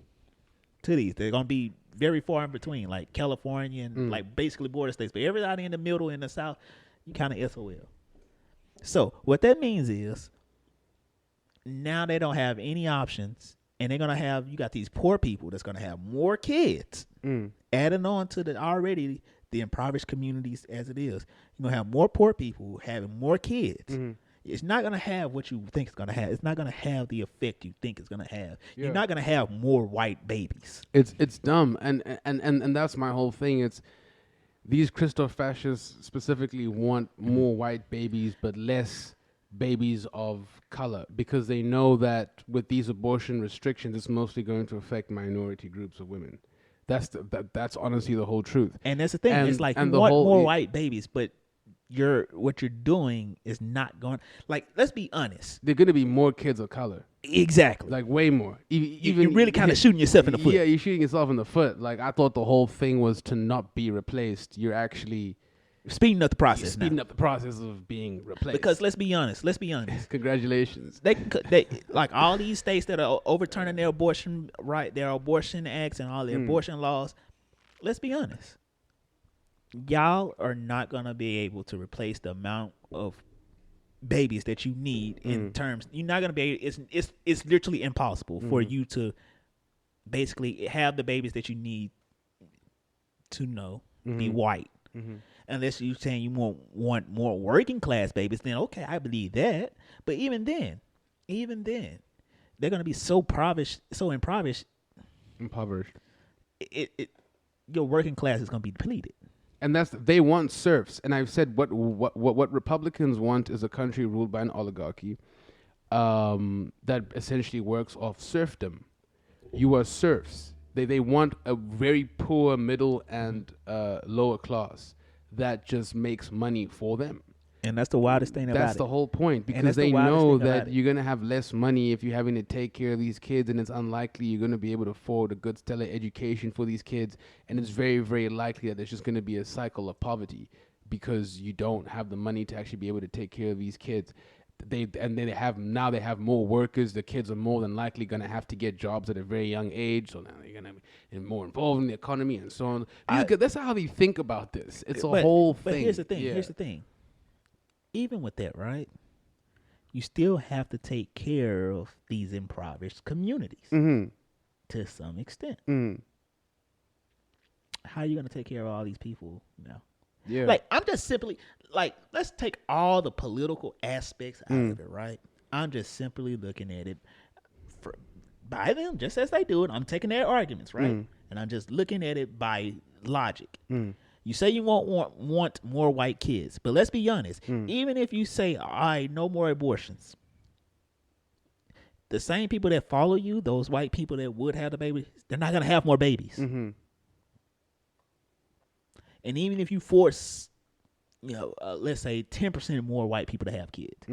Speaker 2: to these. They're going to be very far in between, like California and like basically border states. But everybody in the middle and the south, you kind of SOL. So what that means is now they don't have any options, and they're going to have, you got these poor people that's going to have more kids adding on to the impoverished communities as it is. You're going to have more poor people having more kids. It's not going to have what you think it's going to have. It's not going to have the effect you think it's going to have. You're not going to have more white babies. It's dumb. And that's my whole thing. these Christoph fascists specifically want more white babies but less babies of color, because they know that with these abortion restrictions, it's mostly going to affect minority groups of women. That's honestly the whole truth.
Speaker 1: And that's the thing. It's like you
Speaker 2: the
Speaker 1: want
Speaker 2: whole
Speaker 1: more white babies, but what you're doing is not going. Like, let's be honest.
Speaker 2: They're going to be more kids of color.
Speaker 1: Exactly.
Speaker 2: Like way more.
Speaker 1: You're really kind of shooting yourself in the foot.
Speaker 2: Yeah, you're shooting yourself in the foot. Like, I thought the whole thing was to not be replaced. You're actually
Speaker 1: speeding up the process.
Speaker 2: Speeding up the process of being replaced.
Speaker 1: Because let's be honest.
Speaker 2: Congratulations.
Speaker 1: They like all these states that are overturning their abortion their abortion acts and all their abortion laws. Let's be honest. Y'all are not gonna be able to replace the amount of babies that you need in terms. You're not gonna be. It's literally impossible for you to basically have the babies that you need to be white. Unless you're saying you want more working class babies, then okay, I believe that. But even then, they're gonna be so impoverished. Your working class is gonna be depleted.
Speaker 2: And they want serfs. And I've said what Republicans want is a country ruled by an oligarchy that essentially works off serfdom. You are serfs. They want a very poor middle and lower class that just makes money for them.
Speaker 1: And that's the wildest thing about it.
Speaker 2: That's the whole point, because they know that you're going to have less money if you're having to take care of these kids, and it's unlikely you're going to be able to afford a good stellar education for these kids, and it's very, very likely that there's just going to be a cycle of poverty because you don't have the money to actually be able to take care of these kids. They have more workers. The kids are more than likely going to have to get jobs at a very young age, so now they're going to be more involved in the economy and so on. That's how they think about this. It's a whole thing.
Speaker 1: But here's the thing. Here's the thing. Even with that, right, you still have to take care of these impoverished communities to some extent. How are you going to take care of all these people now?
Speaker 2: Yeah.
Speaker 1: Like, I'm just simply, like, let's take all the political aspects out of it, right? I'm just simply looking at it by them, just as they do it. I'm taking their arguments, right? And I'm just looking at it by logic. You say you want more white kids, but let's be honest. Even if you say, all right, no more abortions, the same people that follow you, those white people that would have the baby, they're not going to have more babies. And even if you force, let's say 10% more white people to have kids,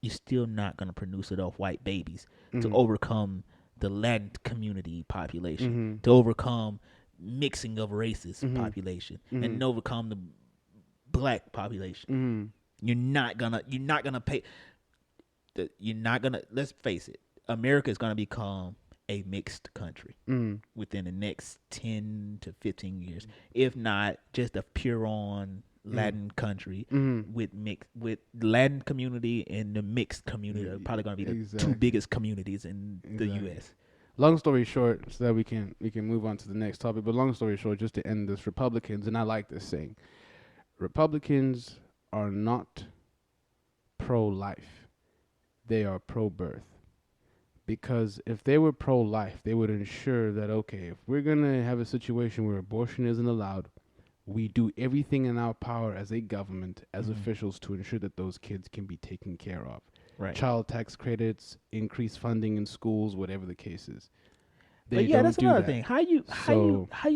Speaker 1: you're still not going to produce enough white babies to overcome the Latin community population, to overcome mixing of races population, and overcome the black population. You're not gonna pay. Let's face it. America is gonna become a mixed country within the next 10 to 15 years, if not just a pure on Latin country with Latin community and the mixed community are probably gonna be the two biggest communities in the U.S.
Speaker 2: Long story short, so that we can move on to the next topic, but long story short, just to end this, Republicans, and I like this saying, Republicans are not pro-life. They are pro-birth. Because if they were pro-life, they would ensure that, okay, if we're going to have a situation where abortion isn't allowed, we do everything in our power as a government, as officials, to ensure that those kids can be taken care of. Right. Child tax credits, increased funding in schools, whatever the case is.
Speaker 1: But yeah, that's another thing. How you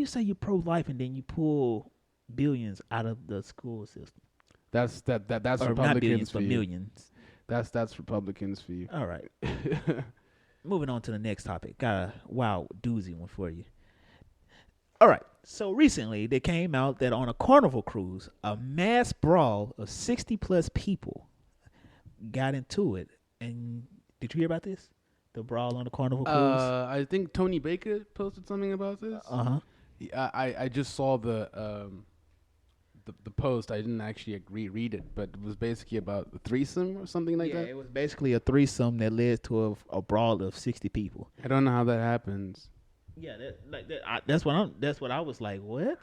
Speaker 1: say you're pro-life and then you pull billions out of the school system?
Speaker 2: That's
Speaker 1: or
Speaker 2: Republicans
Speaker 1: not billions,
Speaker 2: for
Speaker 1: but
Speaker 2: you.
Speaker 1: Millions.
Speaker 2: That's Republicans for you.
Speaker 1: All right. Moving on to the next topic. Got a wild doozy one for you. All right. So recently, they came out that on a Carnival cruise, a mass brawl of 60 plus people got into it. And did you hear about this? The brawl on the Carnival cruise?
Speaker 2: I think Tony Baker posted something about this. I just saw the post. I didn't actually read it, but it was basically about a threesome or something like that.
Speaker 1: Yeah, it was basically a threesome that led to a brawl of 60 people.
Speaker 2: I don't know how that happens.
Speaker 1: Yeah, that's what I was like. What?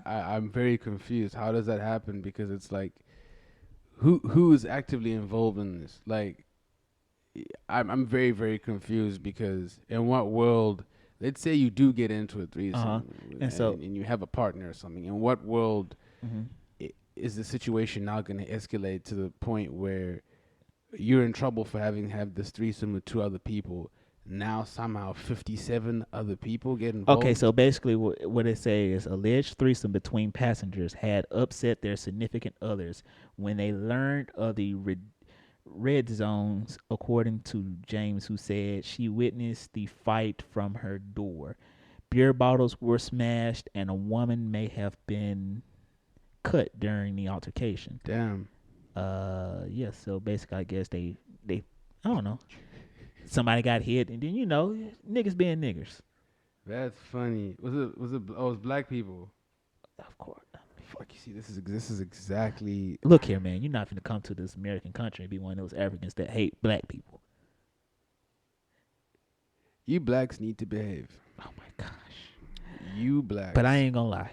Speaker 2: I'm very confused. How does that happen? Because it's like, who is actively involved in this? Like, I'm very, very confused, because in what world let's say you do get into a threesome,
Speaker 1: And
Speaker 2: you have a partner or something. In what world
Speaker 1: Mm-hmm.
Speaker 2: is the situation now going to escalate to the point where you're in trouble for having had this threesome with 2 other people? Now somehow 57 other people get involved.
Speaker 1: Okay, so basically what they say is alleged threesome between passengers had upset their significant others when they learned of the red zones, according to James, who said she witnessed the fight from her door. Beer bottles were smashed and a woman may have been cut during the altercation.
Speaker 2: Damn.
Speaker 1: Yeah, so basically I guess they I don't know. Somebody got hit and then niggas being niggers.
Speaker 2: That's funny. Was it it was black people?
Speaker 1: Of course.
Speaker 2: Fuck, you see, this is exactly.
Speaker 1: Look here, man. You're not finna come to this American country and be one of those Africans that hate black people.
Speaker 2: You blacks need to behave.
Speaker 1: Oh my gosh.
Speaker 2: You blacks.
Speaker 1: But I ain't gonna lie.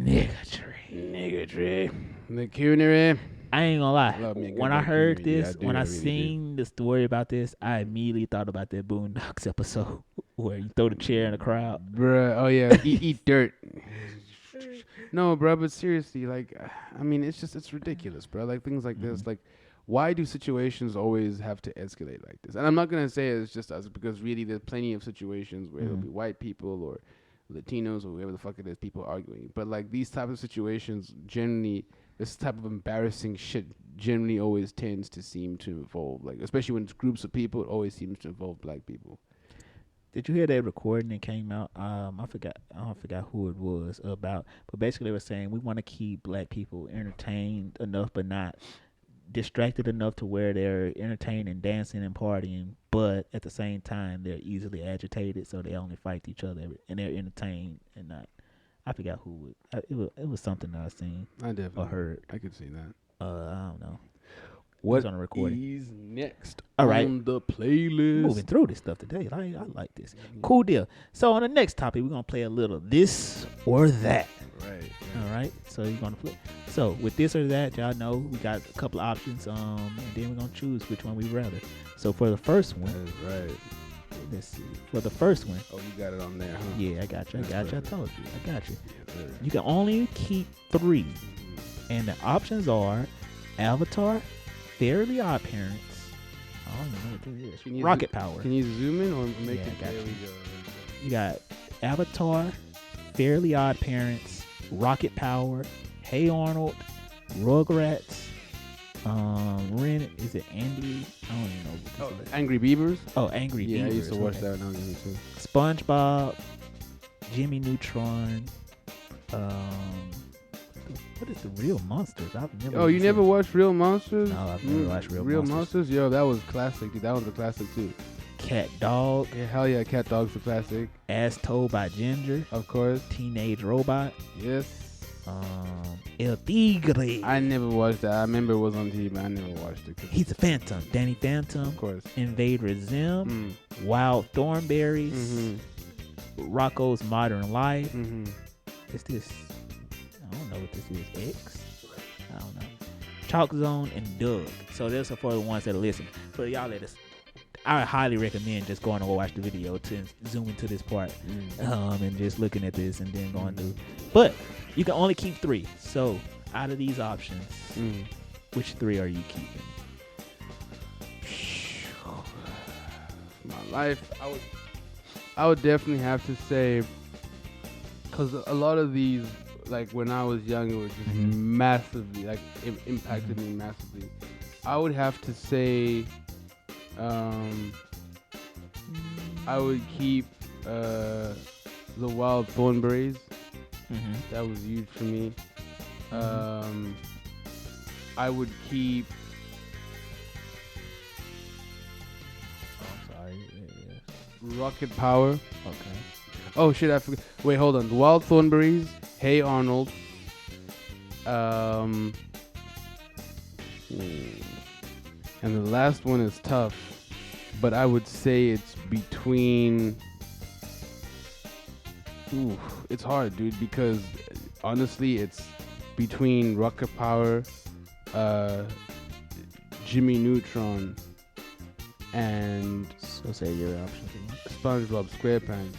Speaker 1: Niggatry.
Speaker 2: The culinary.
Speaker 1: I ain't gonna lie.
Speaker 2: Love me a good
Speaker 1: When I
Speaker 2: bit of
Speaker 1: heard
Speaker 2: community.
Speaker 1: this,
Speaker 2: I do,
Speaker 1: when
Speaker 2: I
Speaker 1: I
Speaker 2: really
Speaker 1: seen the story about this, I immediately thought about that Boondocks episode where you throw the chair in the crowd.
Speaker 2: Bruh, oh yeah, eat dirt. No, bro, but seriously, like, I mean, it's ridiculous, bro. Like, things like this, like, why do situations always have to escalate like this? And I'm not going to say it's just us, because really there's plenty of situations where there'll be white people or Latinos or whoever the fuck it is, people arguing. But, like, these type of situations, generally, this type of embarrassing shit generally always tends to seem to involve, like, especially when it's groups of people, it always seems to involve black people.
Speaker 1: Did you hear that recording that came out? I forgot who it was about, but basically they were saying we want to keep black people entertained enough, but not distracted enough to where they're entertained and dancing and partying, but at the same time they're easily agitated, so they only fight each other and they're entertained and not. I forgot who it was something that I seen.
Speaker 2: I definitely
Speaker 1: heard.
Speaker 2: I could see that.
Speaker 1: I don't know.
Speaker 2: What's
Speaker 1: on a recording.
Speaker 2: is next
Speaker 1: All right.
Speaker 2: on the playlist?
Speaker 1: Moving through this stuff today. I like this. Cool deal. So on the next topic, we're going to play a little this or that.
Speaker 2: Right.
Speaker 1: All right. So you're going to flip. So with this or that, y'all know we got a couple of options. And then we're going to choose which one we rather. So for the first one.
Speaker 2: That's right.
Speaker 1: Let's see. For the first one.
Speaker 2: Oh, you got it on there, huh?
Speaker 1: Yeah, I got you. I told you. I got you.
Speaker 2: Yes, sir.
Speaker 1: You can only keep 3. And the options are Avatar, Fairly Odd Parents. I don't even know what this is. Rocket Power.
Speaker 2: Can you zoom in or make
Speaker 1: Yeah,
Speaker 2: it?
Speaker 1: I got
Speaker 2: There
Speaker 1: you.
Speaker 2: we go.
Speaker 1: You got Avatar, Fairly Odd Parents, Rocket Power, Hey Arnold, Rugrats, Ren. Is it Andy? I don't even know what this is.
Speaker 2: Angry Beavers?
Speaker 1: Oh, Angry
Speaker 2: Yeah,
Speaker 1: Beavers.
Speaker 2: I used to watch
Speaker 1: okay.
Speaker 2: that when I was young too.
Speaker 1: SpongeBob, Jimmy Neutron. What is the Real Monsters? I've never.
Speaker 2: Oh, you
Speaker 1: seen
Speaker 2: never
Speaker 1: it.
Speaker 2: watched Real Monsters?
Speaker 1: No, I've never watched Real
Speaker 2: Real
Speaker 1: Monsters.
Speaker 2: Monsters? Yo, that was classic, dude. That was a classic too.
Speaker 1: Cat Dog,
Speaker 2: Yeah, hell yeah, Cat Dog's a classic.
Speaker 1: As Told by Ginger,
Speaker 2: Of course.
Speaker 1: Teenage Robot,
Speaker 2: Yes.
Speaker 1: El Tigre.
Speaker 2: I never watched that. I remember it was on TV, but I never watched it.
Speaker 1: He's a Phantom. Danny Phantom.
Speaker 2: Of course.
Speaker 1: Invader Zim. Wild Thornberries. Rocco's Modern Life. Is this? I don't know what this is. X? I don't know. Chalk Zone and Doug. So those are for the ones that are listening. For y'all that is, I highly recommend just going to go watch the video to zoom into this part, and just looking at this and then going through. But you can only keep 3. So out of these options, which 3 are you keeping?
Speaker 2: My life, I would definitely have to say, because a lot of these, like when I was young, it was just massively, like it impacted me massively. I would have to say, I would keep the Wild Thornberries. That was huge for me. I would keep.
Speaker 1: Oh, sorry.
Speaker 2: Rocket Power.
Speaker 1: Okay.
Speaker 2: Oh shit! I forgot. Wait, hold on. The Wild Thornberries. Hey Arnold. And the last one is tough, but I would say it's between. Ooh, it's hard, dude, because honestly, it's between Rocket Power, Jimmy Neutron, and
Speaker 1: So say your options again.
Speaker 2: SpongeBob SquarePants.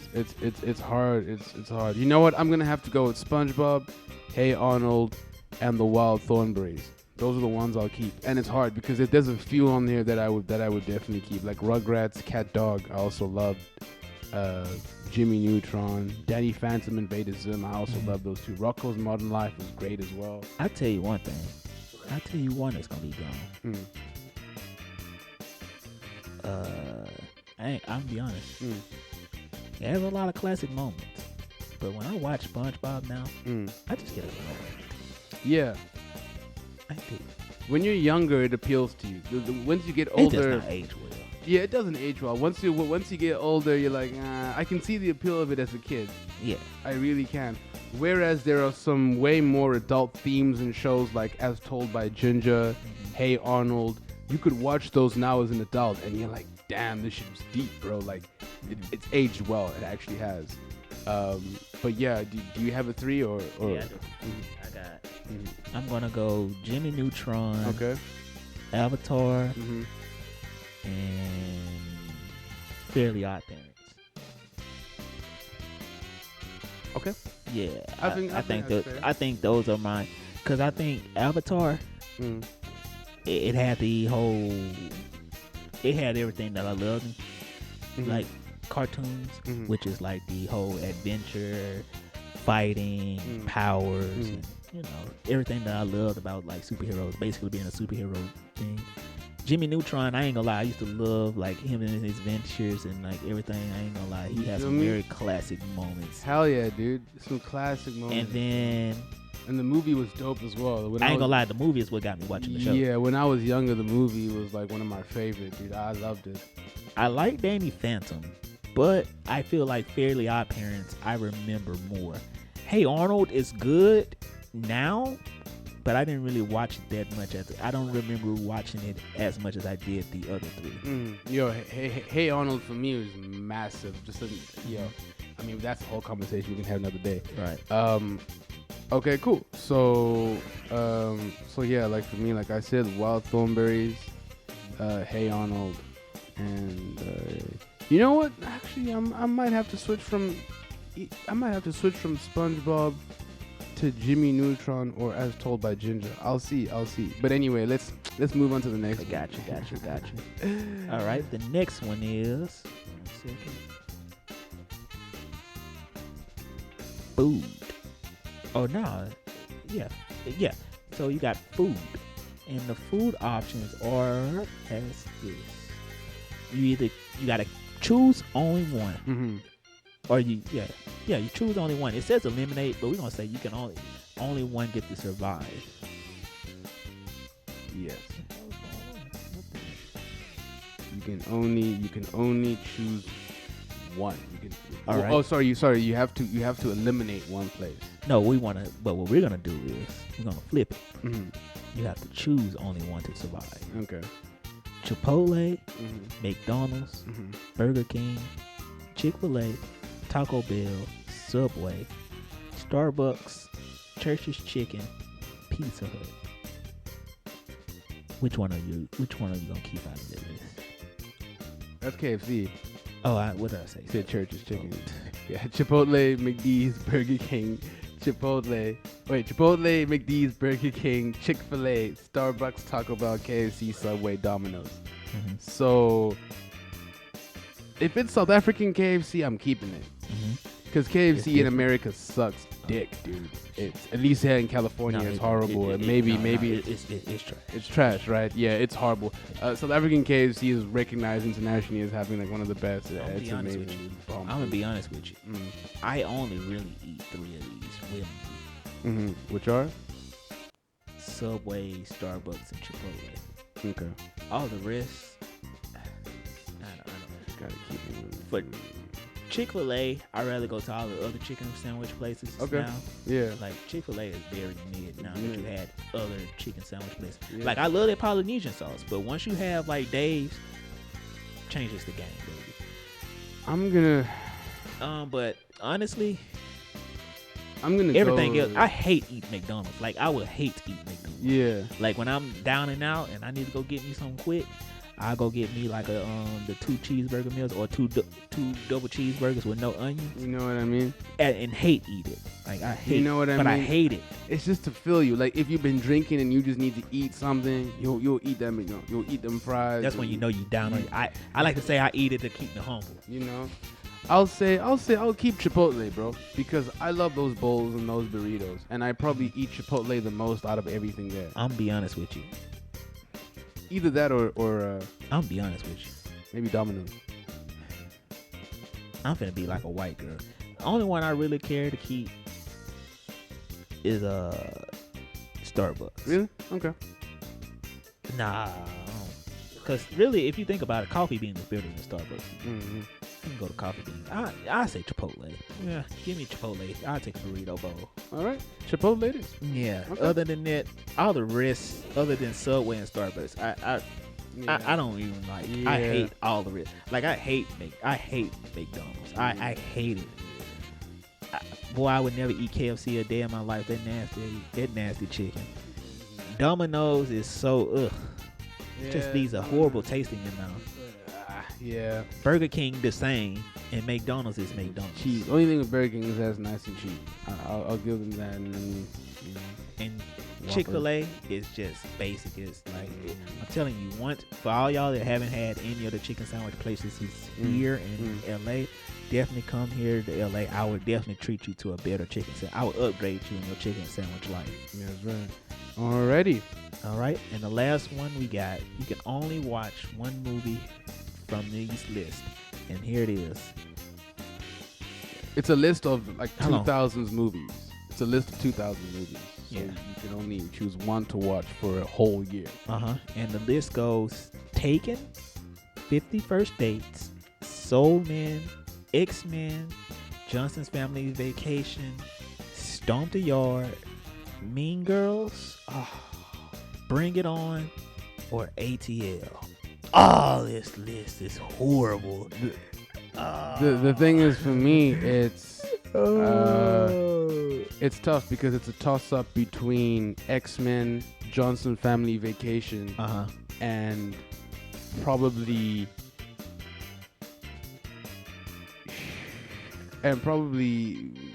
Speaker 2: It's hard. It's hard. You know what? I'm gonna have to go with SpongeBob, Hey Arnold, and the Wild Thornberrys. Those are the ones I'll keep. And it's hard because there's a few on there that I would definitely keep, like Rugrats, Cat Dog. I also loved Jimmy Neutron, Danny Phantom, Invader Zim. I also love those two. Rocko's Modern Life was great as well.
Speaker 1: I'll tell you one thing. I'll tell you one that's gonna be gone. I'm gonna be honest. It has a lot of classic moments, but when I watch SpongeBob now, I just get annoyed.
Speaker 2: Yeah.
Speaker 1: I do.
Speaker 2: When you're younger, it appeals to you. Once you get older,
Speaker 1: It does not age well.
Speaker 2: yeah, it doesn't age well. Once you get older, you're like, I can see the appeal of it as a kid.
Speaker 1: Yeah.
Speaker 2: I really can. Whereas there are some way more adult themes in shows like As Told by Ginger, Hey Arnold. You could watch those now as an adult, and you're like, damn, this shit was deep, bro. Like, it's aged well. It actually has. But yeah, do you have a 3 or?
Speaker 1: Yeah, I do. I got. I'm gonna go Jimmy Neutron.
Speaker 2: Okay.
Speaker 1: Avatar. And Fairly Odd Parents.
Speaker 2: Okay.
Speaker 1: Yeah,
Speaker 2: I think that's fair.
Speaker 1: I think those are mine, cause I think Avatar. It had the whole. It had everything that I loved, like cartoons, which is like the whole adventure, fighting, powers, and, you know, everything that I loved about like superheroes, basically being a superhero thing. Jimmy Neutron, I ain't gonna lie, I used to love like him and his adventures and like everything. I ain't gonna lie, he has some very classic moments.
Speaker 2: Hell yeah, dude, some classic moments.
Speaker 1: And
Speaker 2: the movie was dope as well.
Speaker 1: I ain't gonna lie, the movie is what got me watching the show.
Speaker 2: Yeah, when I was younger, the movie was like one of my favorites, dude. I loved it.
Speaker 1: I like Danny Phantom, but I feel like Fairly Odd Parents, I remember more. Hey Arnold is good now, but I didn't really watch it that much. I don't remember watching it as much as I did the other 3.
Speaker 2: Yo, hey Arnold for me was massive. I mean, that's a whole conversation we can have another day.
Speaker 1: Right.
Speaker 2: Okay, cool. So yeah, like for me, like I said, Wild Thornberries, Hey Arnold, and you know what? Actually, I might have to switch from SpongeBob to Jimmy Neutron or As Told by Ginger. I'll see. But anyway, let's move on to the next.
Speaker 1: Got you. All right, the next one is food. Oh no, yeah. So you got food, and the food options are as this. You gotta choose only one, or you choose only one. It says eliminate, but we're gonna say you can only one get to survive.
Speaker 2: Yes. You can only choose one.
Speaker 1: All right.
Speaker 2: Oh, sorry. You have to eliminate one place.
Speaker 1: No, but what we're gonna do is we're gonna flip it. You have to choose only one to survive.
Speaker 2: Okay.
Speaker 1: Chipotle, McDonald's, Burger King, Chick-fil-A, Taco Bell, Subway, Starbucks, Church's Chicken, Pizza Hut. Which one are you gonna keep out of this list?
Speaker 2: That's KFC.
Speaker 1: Oh, what did I say?
Speaker 2: Said Church's Chicken. Yeah, Chipotle, McD's, Burger King, Chipotle, McD's, Burger King, Chick-fil-A, Starbucks, Taco Bell, KFC, Subway, Domino's. So if it's South African KFC, I'm keeping it. Because KFC in America sucks dick, dude. It's at least here in California, it's horrible. Maybe
Speaker 1: it's trash.
Speaker 2: It's trash, right? Yeah, it's horrible. South African KFC is recognized internationally as having like one of the best. It's amazing.
Speaker 1: I'm gonna be honest with you. I only really eat 3 of these.
Speaker 2: Which are
Speaker 1: Subway, Starbucks, and Chipotle.
Speaker 2: Okay.
Speaker 1: All the rest, I don't know.
Speaker 2: Gotta keep it.
Speaker 1: But Chick-fil-A, I'd rather go to all the other chicken sandwich places now.
Speaker 2: Yeah.
Speaker 1: Like Chick-fil-A is very mid now that you had other chicken sandwich places. Yeah. Like I love their Polynesian sauce, but once you have like Dave's, changes the game, baby.
Speaker 2: I'm gonna.
Speaker 1: But honestly,
Speaker 2: I'm gonna
Speaker 1: everything else. I hate eating McDonald's. Like I would hate eating McDonald's.
Speaker 2: Yeah.
Speaker 1: Like when I'm down and out and I need to go get me something quick, I go get me like the 2 cheeseburger meals or two double cheeseburgers with no onions.
Speaker 2: You know what I mean?
Speaker 1: And hate eat it. Like I hate.
Speaker 2: You know what I
Speaker 1: but
Speaker 2: mean?
Speaker 1: I hate it.
Speaker 2: It's just to fill you. Like if you've been drinking and you just need to eat something, you'll eat them. You know, you'll eat them fries.
Speaker 1: That's when you know you down on it. I like to say I eat it to keep me humble.
Speaker 2: You know, I'll keep Chipotle, bro, because I love those bowls and those burritos, and I probably eat Chipotle the most out of everything there.
Speaker 1: I'm gonna be honest with you.
Speaker 2: Either that or
Speaker 1: I'm gonna be honest with you.
Speaker 2: maybe Domino's.
Speaker 1: I'm finna be like a white girl. The only one I really care to keep is Starbucks.
Speaker 2: Really? Okay.
Speaker 1: Nah, because really, if you think about it, coffee beans is better than Starbucks.
Speaker 2: Mm-hmm.
Speaker 1: You can go to coffee beans. I say Chipotle. Yeah, give me Chipotle. I'll take a burrito bowl.
Speaker 2: All right. Chipotle it is.
Speaker 1: Yeah.
Speaker 2: Okay.
Speaker 1: Other than that, all the rest, other than Subway and Starbucks, I don't even like.
Speaker 2: Yeah.
Speaker 1: I hate all the rest. Like I hate McDonald's. I hate it. Boy, I would never eat KFC a day in my life. That nasty chicken. Domino's is so ugh. It just leaves a horrible taste in your mouth.
Speaker 2: Yeah.
Speaker 1: Burger King the same, and McDonald's is McDonald's.
Speaker 2: Cheese. Only thing with Burger King is that's nice and cheap. I'll give them that. And then, you know,
Speaker 1: And
Speaker 2: Whopper.
Speaker 1: Chick-fil-A is just basic. It's like I'm telling you, once for all y'all that haven't had any of the chicken sandwich places here in LA, definitely come here to LA. I would definitely treat you to a better chicken sandwich. I would upgrade you in your chicken sandwich life.
Speaker 2: Yeah, that's right. Alrighty.
Speaker 1: All right, and the last one we got, you can only watch one movie from these lists, and here it is.
Speaker 2: It's a list of like
Speaker 1: How long?
Speaker 2: 2000s movies. It's a list of 2000 movies. So
Speaker 1: Yeah.
Speaker 2: you can only choose one to watch for a whole year.
Speaker 1: And the list goes Taken, 50 First Dates, Soul Man, X-Men, Johnson's Family Vacation, Stomp the Yard, Mean Girls, Bring It On, or ATL. Oh, this list is horrible.
Speaker 2: The thing is, for me, it's tough because it's a toss-up between X-Men, Johnson Family Vacation, and probably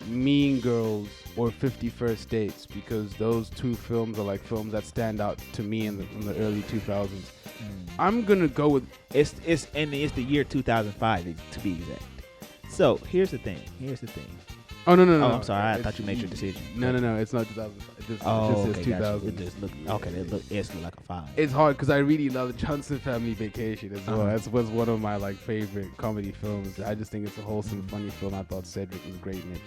Speaker 2: Mean Girls or 50 First Dates, because those two films are like films that stand out to me in the early 2000s. I'm gonna go with
Speaker 1: it's the year 2005 to be exact. So here's the thing.
Speaker 2: Oh no!
Speaker 1: I'm sorry. I thought you made your decision.
Speaker 2: No. It's not 2005. It just
Speaker 1: Okay,
Speaker 2: says
Speaker 1: gotcha.
Speaker 2: 2000.
Speaker 1: It just look okay. It look like a 5.
Speaker 2: It's hard because I really love Johnson Family Vacation as well. That was one of my like favorite comedy films. I just think it's a wholesome, funny film. I thought Cedric was great in it.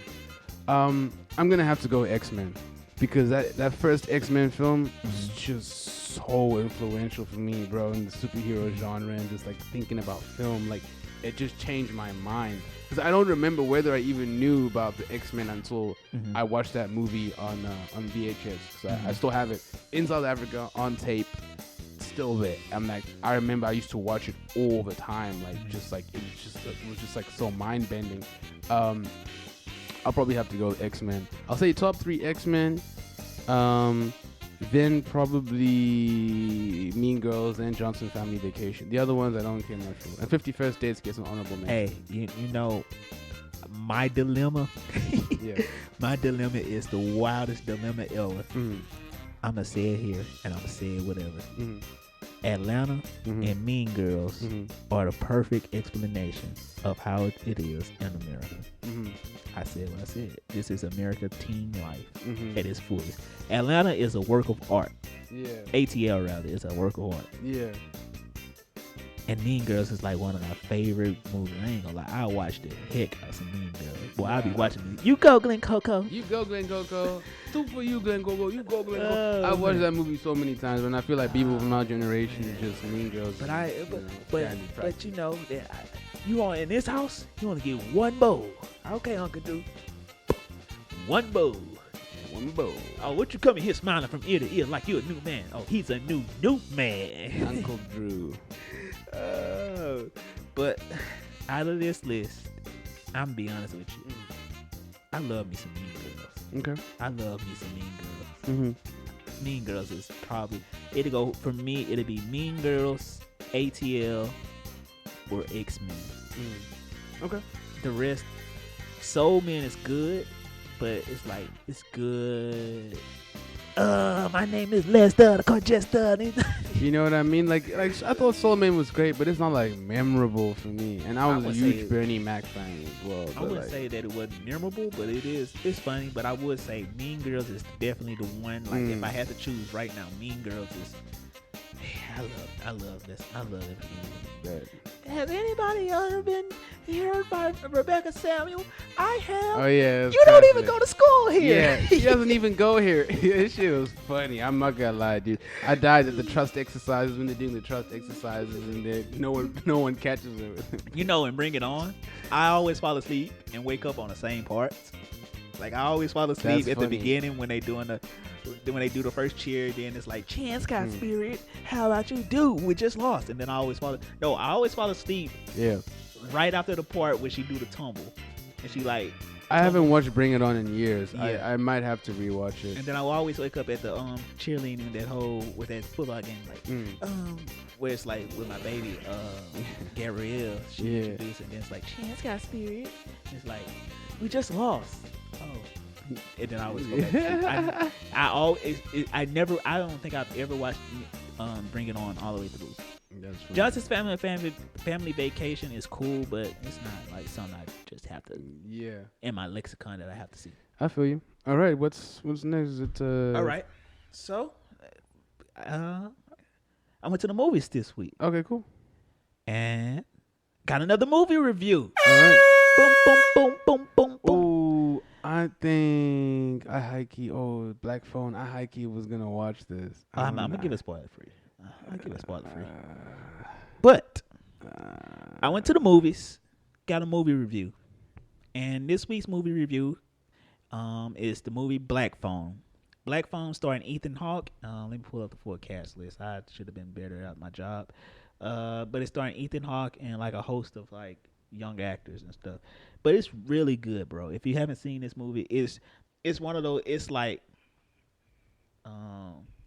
Speaker 2: I'm gonna have to go X-Men because that first X-Men film was just so influential for me, bro, in the superhero genre and just like thinking about film. Like it just changed my mind. Because I don't remember whether I even knew about the X-Men until I watched that movie on VHS. So I still have it in South Africa on tape, still there. I remember I used to watch it all the time. Like it was just like so mind bending. I'll probably have to go with X-Men. I'll say top 3 X-Men. Then probably Mean Girls and Johnson Family Vacation. The other ones I don't care much for. And 50 First Dates gets an honorable mention.
Speaker 1: Hey, you know, my dilemma.
Speaker 2: Yeah.
Speaker 1: My dilemma is the wildest dilemma ever. I'm gonna say it here, and I'm gonna say it whatever. Atlanta and Mean Girls are the perfect explanation of how it is in America. I said what I said. This is America teen life at its fullest. Atlanta is a work of art.
Speaker 2: Yeah.
Speaker 1: ATL rather is a work of art.
Speaker 2: Yeah.
Speaker 1: And Mean Girls is like one of my favorite movies. I ain't gonna lie, I watch the heck out of some Mean Girls. Boy, I'll be watching these. You go, Glen Coco.
Speaker 2: You go, Glen Coco. 2 for you, Glen Coco. You go, Glen Coco. I watched that movie so many times, and I feel like people from our generation just Mean Girls.
Speaker 1: But you know that you are in this house. You only get one bowl. Okay, Uncle Drew. One bowl.
Speaker 2: One bowl.
Speaker 1: Oh, what you coming here smiling from ear to ear like you a new man? Oh, he's a new man.
Speaker 2: Uncle Drew.
Speaker 1: But out of this list, I'm gonna be honest with you. I love me some Mean Girls.
Speaker 2: Okay.
Speaker 1: I love me some Mean Girls. Mean Girls is probably it'll be Mean Girls, ATL, or X-Men.
Speaker 2: Okay.
Speaker 1: The rest, Soul Man is good, but it's like it's good. My name is Lester the Congestor.
Speaker 2: You know what I mean? Like I thought Soul Man was great, but it's not like memorable for me. And I was a huge Bernie Mac fan as well.
Speaker 1: I wouldn't say that it wasn't memorable, but it's funny. But I would say Mean Girls is definitely the one. Like if I had to choose right now, Mean Girls is. I love this. I love it. Has anybody ever been heard by Rebecca Samuel? I have.
Speaker 2: Oh yeah.
Speaker 1: You don't even go to school here.
Speaker 2: Yeah, she doesn't even go here. This shit was funny. I'm not gonna lie, dude. I died at the trust exercises when they're doing the trust exercises, and no one catches her.
Speaker 1: You know, and Bring It On, I always fall asleep and wake up on the same parts. Like I always fall asleep at the beginning when they do the first cheer. Then it's like Chance got spirit. How about you, dude? We just lost, and then I always fall asleep.
Speaker 2: Yeah.
Speaker 1: Right after the part where she do the tumble, and she like.
Speaker 2: I haven't watched Bring It On in years.
Speaker 1: Yeah.
Speaker 2: I might have to rewatch it.
Speaker 1: And then I will always wake up at the cheerleading with that football game, like where it's like with my baby Gabrielle, she introduced it, and then it's like Chance got spirit. And it's like we just lost. Oh, and then I always go back. I don't think I've ever watched Bring It On all the way through. Justice Family Vacation is cool, but it's not like something I just have to in my lexicon that I have to see.
Speaker 2: I feel you. All right, what's next? Is it
Speaker 1: all right? So I went to the movies this week.
Speaker 2: Okay, cool.
Speaker 1: And got another movie review.
Speaker 2: All right.
Speaker 1: Boom, boom, boom, boom, boom, boom.
Speaker 2: Ooh, I think Black Phone. I was gonna watch this.
Speaker 1: I'm gonna give it spoiler free. I'll give it spoiler free. But I went to the movies, got a movie review, and this week's movie review is the movie Black Phone. Black Phone starring Ethan Hawke. Let me pull up the full cast list. I should have been better at my job. But it's starring Ethan Hawke and like a host of like young actors and stuff. But it's really good, bro. If you haven't seen this movie, it's one of those. It's like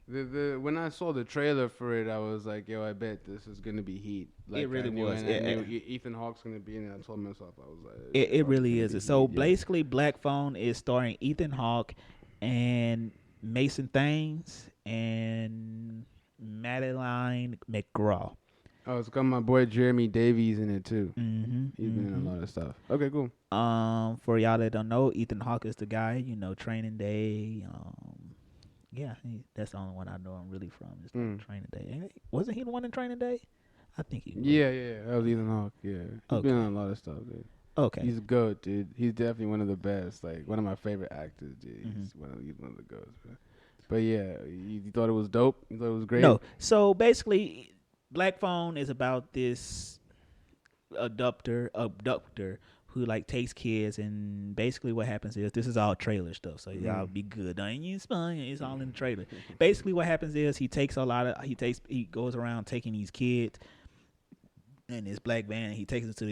Speaker 2: when I saw the trailer for it, I was like, yo, I bet this is gonna be heat. Like,
Speaker 1: it really was.
Speaker 2: I knew Ethan Hawke's gonna be in it. I told myself, I was like,
Speaker 1: it really is. So basically, Black Phone is starring Ethan Hawke and Mason Thames and Madeline McGraw.
Speaker 2: Oh, it's got my boy Jeremy Davies in it too.
Speaker 1: Mm-hmm,
Speaker 2: He's been in a lot of stuff. Okay, cool.
Speaker 1: For y'all that don't know, Ethan Hawke is the guy. You know, Training Day. Yeah, that's the only one I know him really from. Just Training Day. Wasn't he the one in Training Day? I think he was.
Speaker 2: Yeah. That was Ethan Hawke. Yeah, he's been on a lot of stuff, dude.
Speaker 1: Okay.
Speaker 2: He's good, dude. He's definitely one of the best. Like one of my favorite actors, dude. He's one of the goats. But yeah, you thought it was dope. You thought it was great.
Speaker 1: No. So basically, Black Phone is about this abductor who like takes kids, and basically what happens is, this is all trailer stuff, so y'all be good. Don't you spun? It's all in the trailer. Basically what happens is he goes around taking these kids in this black van, and he takes them to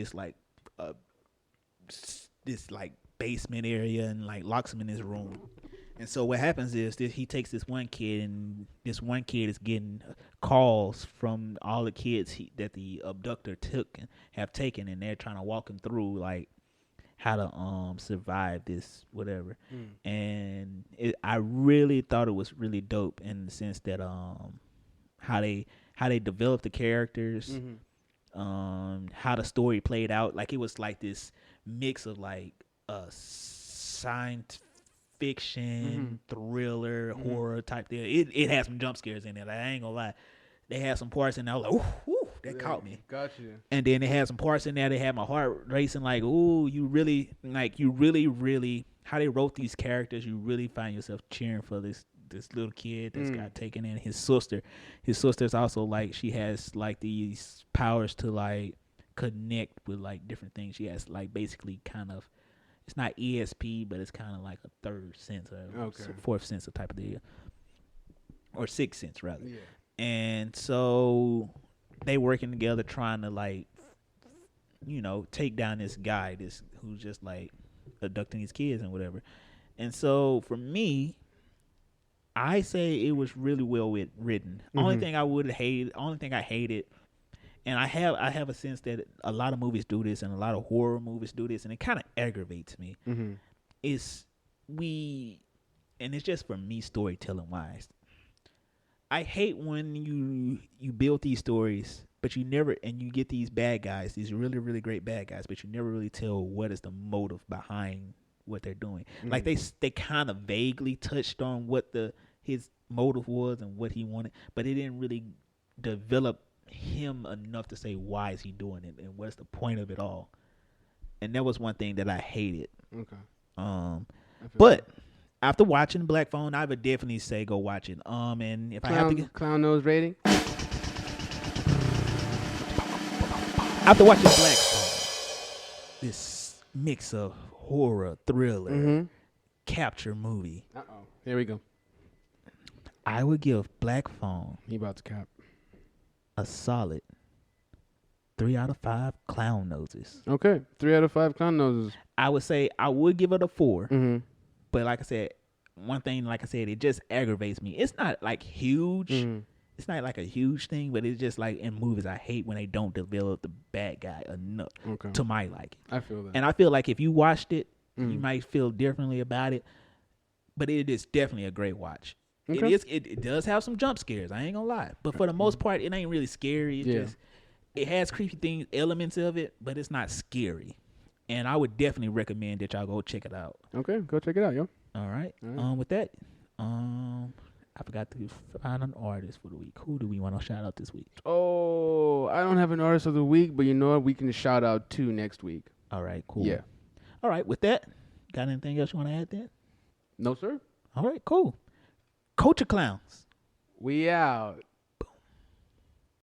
Speaker 1: this like basement area and like locks them in his room. And so what happens is he takes this one kid, and this one kid is getting calls from all the kids that the abductor have taken, and they're trying to walk him through like how to survive this whatever. And I really thought it was really dope in the sense that how they developed the characters, how the story played out. Like it was like this mix of like science fiction, thriller, horror type thing. It had some jump scares in it. I ain't gonna lie. They had some parts in there. I was like, ooh, that caught me.
Speaker 2: Got you.
Speaker 1: And then they had some parts in there that had my heart racing. Like, ooh, you really, how they wrote these characters. You really find yourself cheering for this little kid that's got taken in. His sister. His sister's also like, she has like these powers to like connect with like different things. She has like basically kind of, it's not ESP, but it's kind of like a third sense or fourth sense type of deal, or sixth sense rather. Yeah. And so they working together trying to like, take down this guy, who's just like abducting these kids and whatever. And so for me, I say it was really well written. Only thing I hated and I have a sense that a lot of movies do this, and a lot of horror movies do this, and it kind of aggravates me.
Speaker 2: Mm-hmm.
Speaker 1: And it's just for me storytelling wise. I hate when you build these stories, but you never, and you get these bad guys, these really really great bad guys, but you never really tell what is the motive behind what they're doing. Like they kind of vaguely touched on what his motive was and what he wanted, but it didn't really develop him enough to say why is he doing it and what's the point of it all. And that was one thing that I hated.
Speaker 2: Okay.
Speaker 1: But after watching Black Phone, I would definitely say go watch it. And if I have to get
Speaker 2: Clown Nose rating.
Speaker 1: After watching Black Phone, this mix of horror, thriller, capture movie,
Speaker 2: Here we go.
Speaker 1: I would give Black Phone
Speaker 2: He about to cap.
Speaker 1: a solid 3 out of 5 clown noses.
Speaker 2: Okay, 3 out of 5 clown noses.
Speaker 1: I would say I would give it a 4.
Speaker 2: Mm-hmm.
Speaker 1: But like I said, one thing, like I said, it just aggravates me. It's not like huge. It's not like a huge thing, but it's just like in movies, I hate when they don't develop the bad guy enough to my liking.
Speaker 2: I feel that.
Speaker 1: And I feel like if you watched it, you might feel differently about it. But it is definitely a great watch.
Speaker 2: Okay.
Speaker 1: It does have some jump scares. I ain't gonna lie. But for the most part, it ain't really scary. It's just it has creepy things, elements of it, but it's not scary. And I would definitely recommend that y'all go check it out.
Speaker 2: Okay, go check it out, yo.
Speaker 1: All right. With that, I forgot to find an artist for the week. Who do we want to shout out this week?
Speaker 2: Oh, I don't have an artist of the week, but you know what? We can shout out 2 next week.
Speaker 1: All right, cool.
Speaker 2: Yeah.
Speaker 1: All right, with that, got anything else you want to add then?
Speaker 2: No, sir.
Speaker 1: All right, cool. Culture Clowns.
Speaker 2: We out.